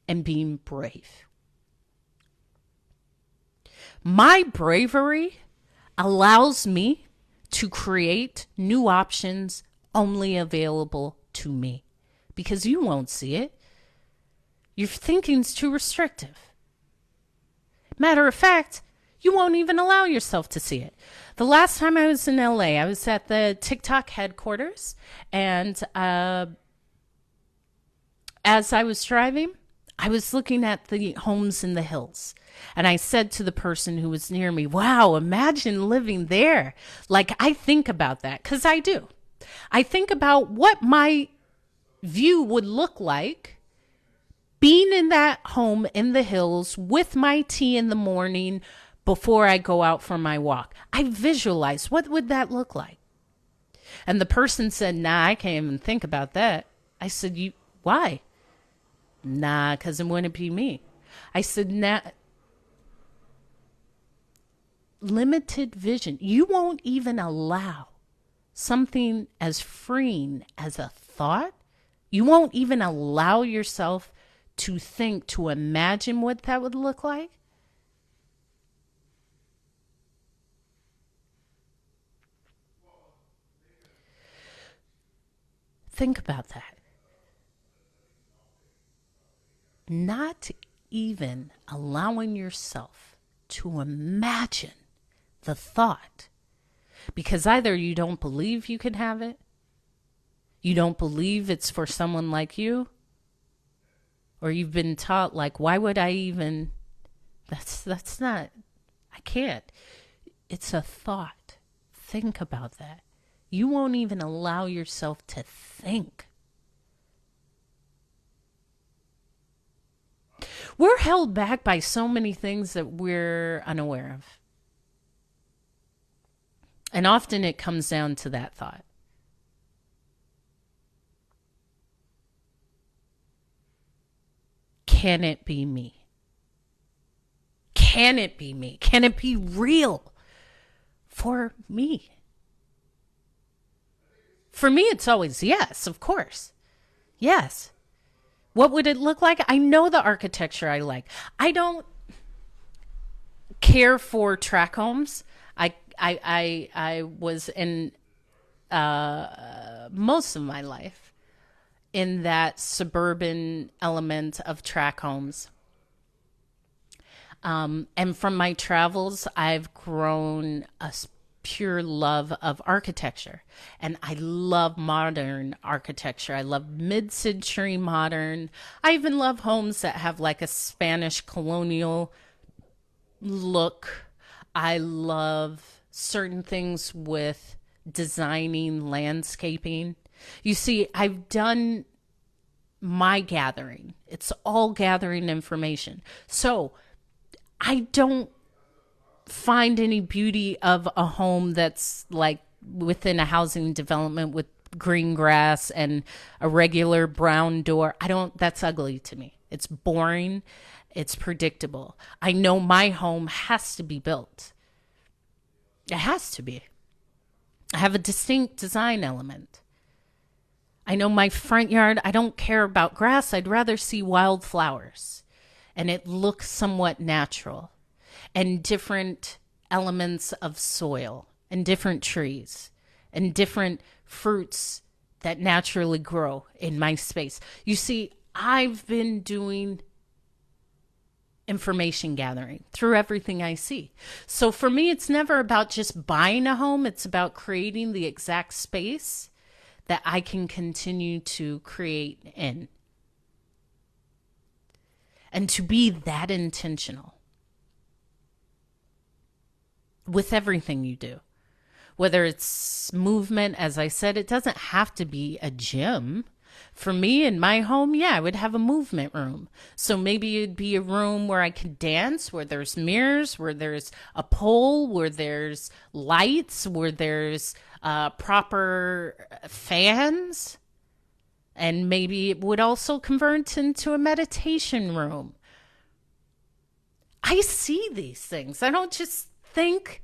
and being brave. My bravery allows me to create new options only available to me because you won't see it. Your thinking's too restrictive. Matter of fact, you won't even allow yourself to see it. The last time I was in LA, I was at the TikTok headquarters, and as I was driving, I was looking at the homes in the hills, and I said to the person who was near me, wow, imagine living there. Like, I think about that, because I do. I think about what my view would look like being in that home in the hills with my tea in the morning before I go out for my walk. I visualize, what would that look like? And the person said, nah, I can't even think about that. I said, you, why? Nah, because it wouldn't be me. I said, nah, limited vision. You won't even allow something as freeing as a thought. You won't even allow yourself to think, to imagine what that would look like. Think about that. Not even allowing yourself to imagine the thought, because either you don't believe you can have it, you don't believe it's for someone like you, or you've been taught, like, why would I even, that's not, I can't. It's a thought. Think about that. You won't even allow yourself to think. We're held back by so many things that we're unaware of. And often it comes down to that thought. Can it be me? Can it be me? Can it be real for me? For me, it's always yes, of course. Yes. What would it look like? I know the architecture I like. I don't care for track homes. I was in most of my life in that suburban element of track homes. And from my travels, I've grown a pure love of architecture. And I love modern architecture. I love mid-century modern. I even love homes that have like a Spanish colonial look. I love certain things with designing landscaping. You see, I've done my gathering. It's all gathering information. So I don't find any beauty of a home that's like within a housing development with green grass and a regular brown door. That's ugly to me. It's boring. It's predictable. I know my home has to be built. It has to be. I have a distinct design element. I know my front yard, I don't care about grass. I'd rather see wildflowers. And it looks somewhat natural. And different elements of soil. And different trees. And different fruits that naturally grow in my space. You see, I've been doing information gathering through everything I see. So for me, it's never about just buying a home. It's about creating the exact space that I can continue to create in. And to be that intentional with everything you do. Whether it's movement, as I said, it doesn't have to be a gym. For me, in my home, yeah, I would have a movement room. So maybe it'd be a room where I could dance, where there's mirrors, where there's a pole, where there's lights, where there's proper fans. And maybe it would also convert into a meditation room. I see these things. I don't just think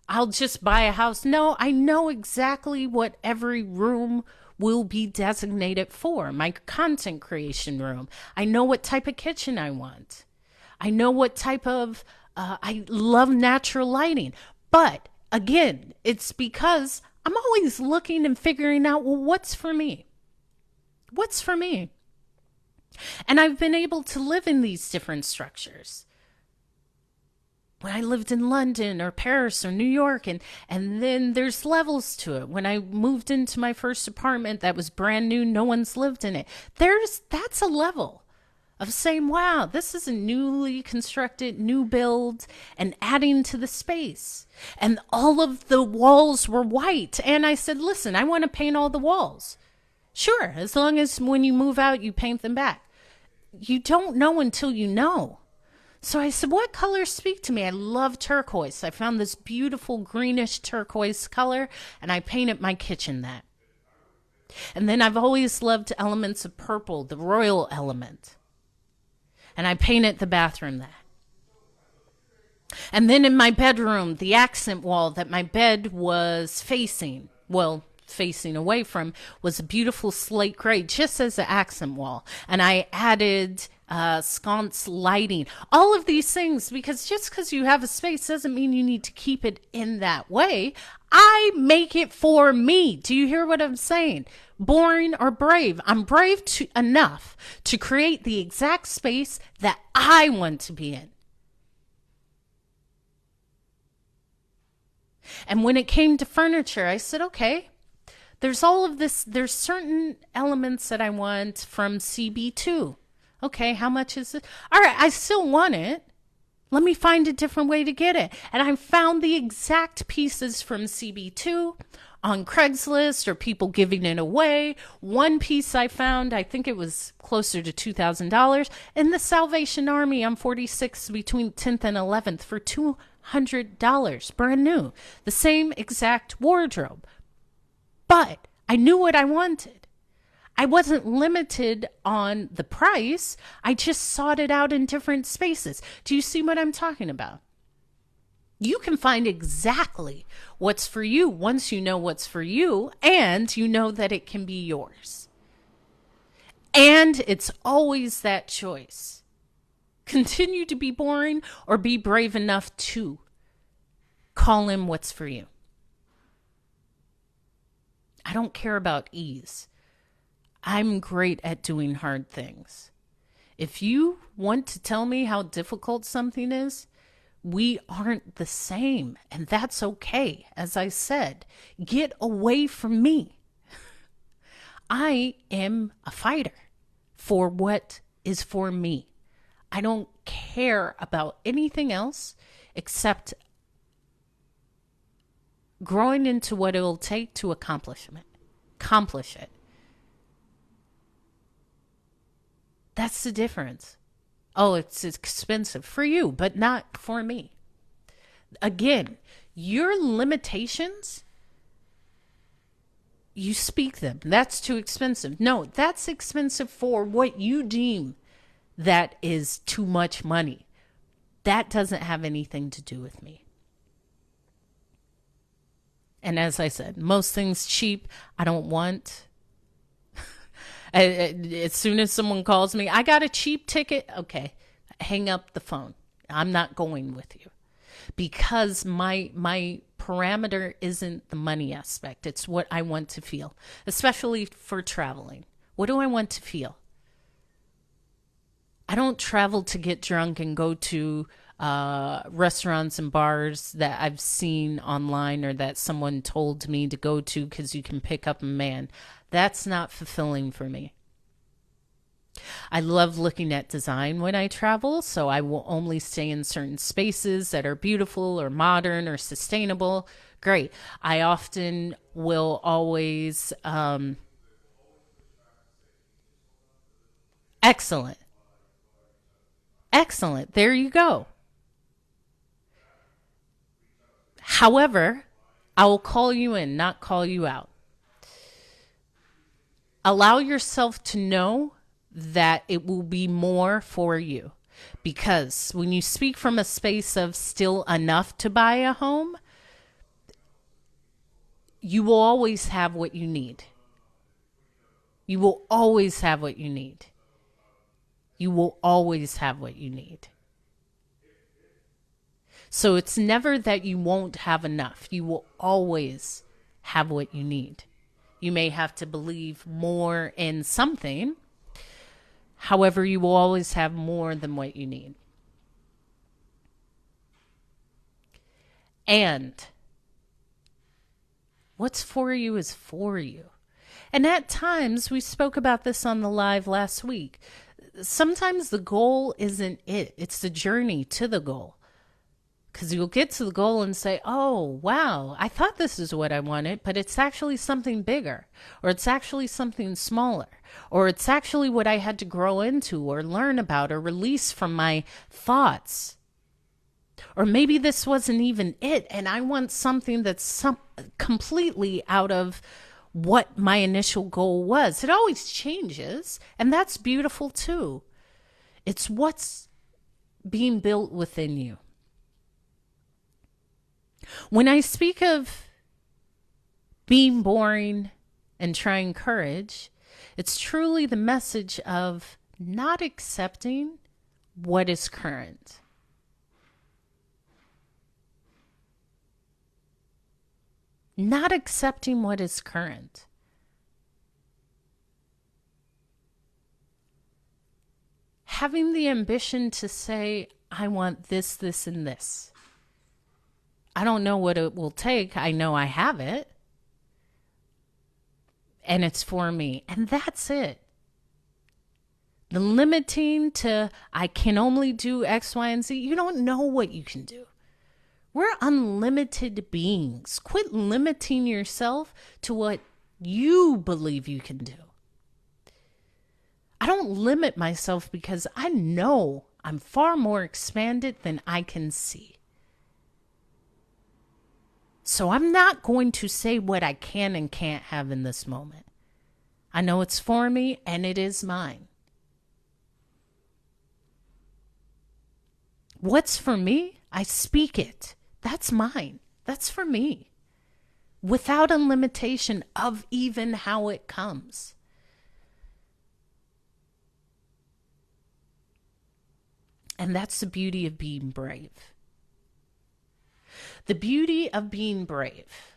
I'll just buy a house. No, I know exactly what every room will be designated for. My content creation room. I know what type of kitchen I want. I know what type of, I love natural lighting. But again, it's because I'm always looking and figuring out, well, what's for me? What's for me? And I've been able to live in these different structures. When I lived in London or Paris or New York, and then there's levels to it. When I moved into my first apartment that was brand new, no one's lived in it. That's a level of saying, wow, this is a newly constructed, new build, and adding to the space. And all of the walls were white. And I said, listen, I want to paint all the walls. Sure, as long as when you move out, you paint them back. You don't know until you know. So I said, what colors speak to me? I love turquoise. I found this beautiful greenish turquoise color, and I painted my kitchen that. And then I've always loved elements of purple, the royal element. And I painted the bathroom that. And then in my bedroom, the accent wall that my bed was facing, well, facing away from, was a beautiful slate gray, just as an accent wall. And I added sconce lighting, all of these things, because just because you have a space doesn't mean you need to keep it in that way. I make it for me. Do you hear what I'm saying? Boring or brave? I'm brave enough to create the exact space that I want to be in. And when it came to furniture, I said, okay, there's all of this. There's certain elements that I want from CB2. Okay, how much is it? All right, I still want it. Let me find a different way to get it. And I found the exact pieces from CB2 on Craigslist or people giving it away. One piece I found, I think it was closer to $2,000 in the Salvation Army on 46 between 10th and 11th for $200, brand new. The same exact wardrobe. But I knew what I wanted. I wasn't limited on the price. I just sought it out in different spaces. Do you see what I'm talking about? You can find exactly what's for you once you know what's for you and you know that it can be yours. And it's always that choice. Continue to be boring or be brave enough to call in what's for you. I don't care about ease. I'm great at doing hard things. If you want to tell me how difficult something is, we aren't the same, and that's okay. As I said, get away from me. I am a fighter for what is for me. I don't care about anything else except growing into what it will take to accomplish it. That's the difference. Oh, it's expensive for you, but not for me. Again, your limitations, you speak them. That's too expensive. No, that's expensive for what you deem that is too much money. That doesn't have anything to do with me. And as I said, most things cheap, I don't want. As soon as someone calls me, I got a cheap ticket. Okay, hang up the phone. I'm not going with you. Because my parameter isn't the money aspect. It's what I want to feel, especially for traveling. What do I want to feel? I don't travel to get drunk and go to restaurants and bars that I've seen online or that someone told me to go to because you can pick up a man. That's not fulfilling for me. I love looking at design when I travel, so I will only stay in certain spaces that are beautiful or modern or sustainable. Great. I often will always... Excellent. Excellent. There you go. However, I will call you in, not call you out. Allow yourself to know that it will be more for you. Because when you speak from a space of still enough to buy a home, you will always have what you need. You will always have what you need. You will always have what you need. So it's never that you won't have enough. You will always have what you need. You may have to believe more in something. However, you will always have more than what you need. And what's for you is for you. And at times, we spoke about this on the live last week. Sometimes the goal isn't it. It's the journey to the goal. Because you'll get to the goal and say, oh, wow, I thought this is what I wanted, but it's actually something bigger, or it's actually something smaller. or it's actually what I had to grow into or learn about or release from my thoughts. Or maybe this wasn't even it, and I want something that's completely out of what my initial goal was. It always changes, and that's beautiful too. It's what's being built within you. When I speak of being boring and trying courage, it's truly the message of not accepting what is current. Not accepting what is current. Having the ambition to say, I want this, this, and this. I don't know what it will take. I know I have it. And it's for me. And that's it. The limiting to, I can only do X, Y, and Z. You don't know what you can do. We're unlimited beings. Quit limiting yourself to what you believe you can do. I don't limit myself because I know I'm far more expanded than I can see. So I'm not going to say what I can and can't have in this moment. I know it's for me and it is mine. What's for me? I speak it. That's mine. That's for me. Without a limitation of even how it comes. And that's the beauty of being brave. The beauty of being brave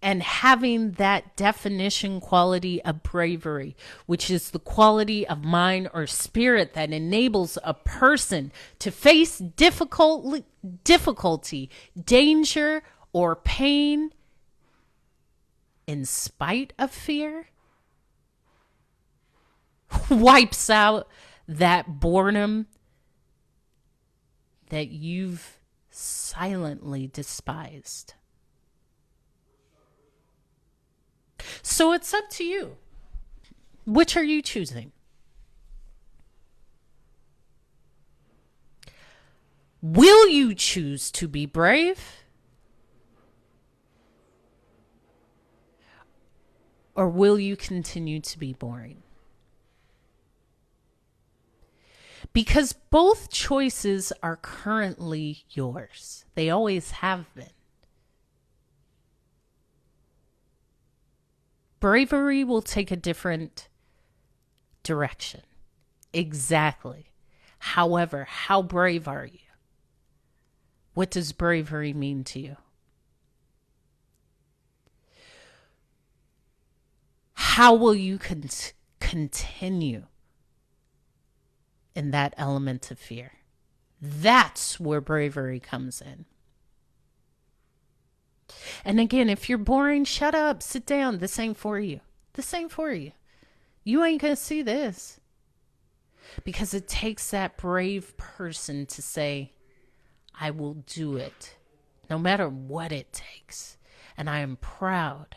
and having that definition quality of bravery, which is the quality of mind or spirit that enables a person to face difficulty, danger, or pain in spite of fear, wipes out that boredom that you've silently despised. So it's up to you. Which are you choosing? Will you choose to be brave? Or will you continue to be boring? Because both choices are currently yours. They always have been. Bravery will take a different direction. Exactly. However, how brave are you? What does bravery mean to you? How will you continue in that element of fear? That's where bravery comes in. And again, if you're boring, shut up, sit down. This ain't for you. This ain't for you. You ain't going to see this. Because it takes that brave person to say, I will do it, no matter what it takes. And I am proud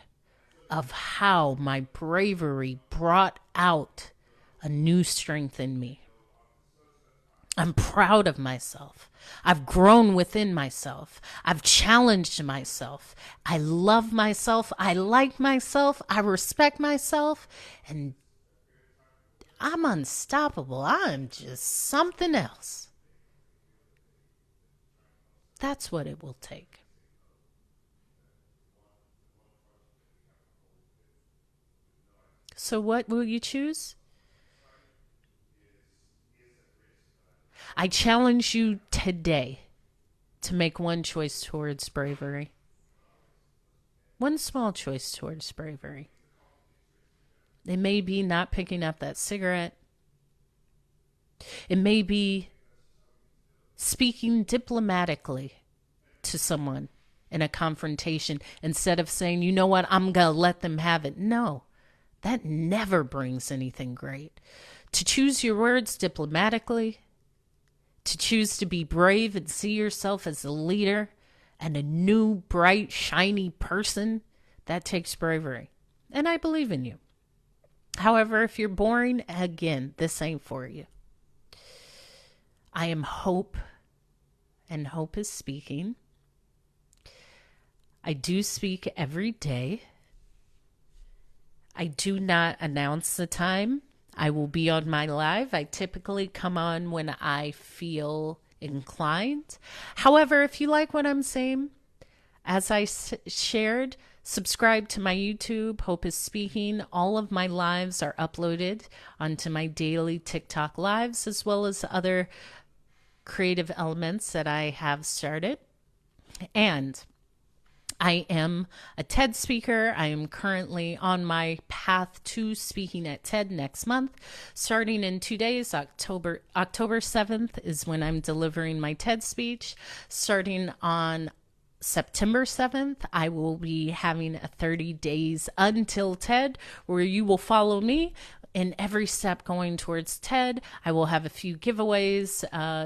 of how my bravery brought out a new strength in me. I'm proud of myself. I've grown within myself. I've challenged myself. I love myself. I like myself. I respect myself. And I'm unstoppable. I'm just something else. That's what it will take. So what will you choose? I challenge you today to make one choice towards bravery. One small choice towards bravery. It may be not picking up that cigarette. It may be speaking diplomatically to someone in a confrontation instead of saying, you know what, I'm going to let them have it. No, that never brings anything great. To choose your words diplomatically, to choose to be brave and see yourself as a leader and a new, bright, shiny person, that takes bravery. And I believe in you. However, if you're boring, again, this ain't for you. I am hope, and hope is speaking. I do speak every day. I do not announce the time I will be on my live. I typically come on when I feel inclined. However, if you like what I'm saying, as I shared, subscribe to my YouTube, Hope is Speaking. All of my lives are uploaded onto my daily TikTok lives, as well as other creative elements that I have started. And I am a TED speaker. I am currently on my path to speaking at TED next month. Starting in 2 days, October 7th is when I'm delivering my TED speech. Starting on September 7th, I will be having a 30 days until TED, where you will follow me in every step going towards TED. I will have a few giveaways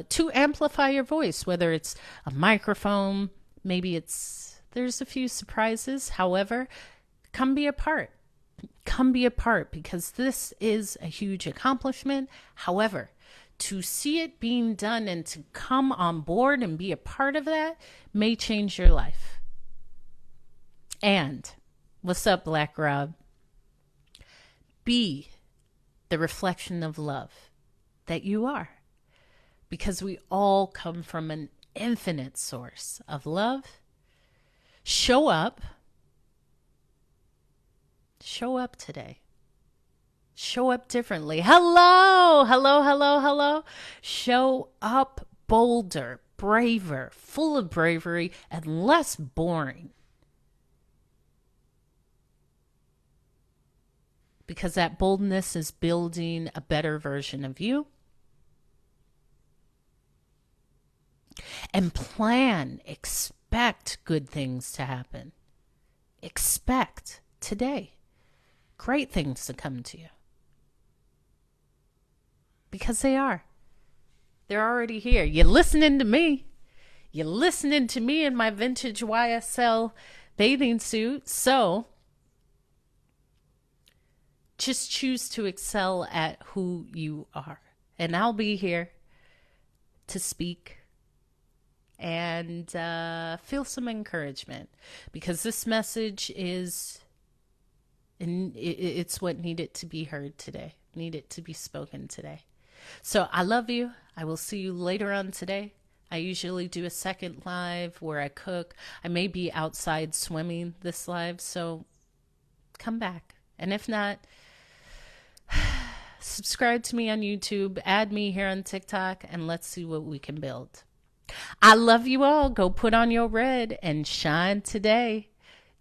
to amplify your voice, whether it's a microphone, maybe there's a few surprises. However, come be a part. Come be a part, because this is a huge accomplishment. However, to see it being done and to come on board and be a part of that may change your life. And what's up, Black Rob? Be the reflection of love that you are, because we all come from an infinite source of love. Show up. Show up today. Show up differently. Hello, hello, hello, hello. Show up bolder, braver, full of bravery, and less boring. Because that boldness is building a better version of you. And plan, expect good things to happen. Expect today great things to come to you. Because they are. They're already here. You're listening to me. You're listening to me in my vintage YSL bathing suit. So just choose to excel at who you are. And I'll be here to speak and feel some encouragement, because this message it's what needed to be heard today, needed to be spoken today. So I love you. I will see you later on today. I usually do a second live where I cook. I may be outside swimming this live, so come back. And if not, subscribe to me on YouTube, add me here on TikTok, and let's see what we can build. I love you all. Go put on your red and shine today.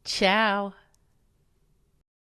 Ciao.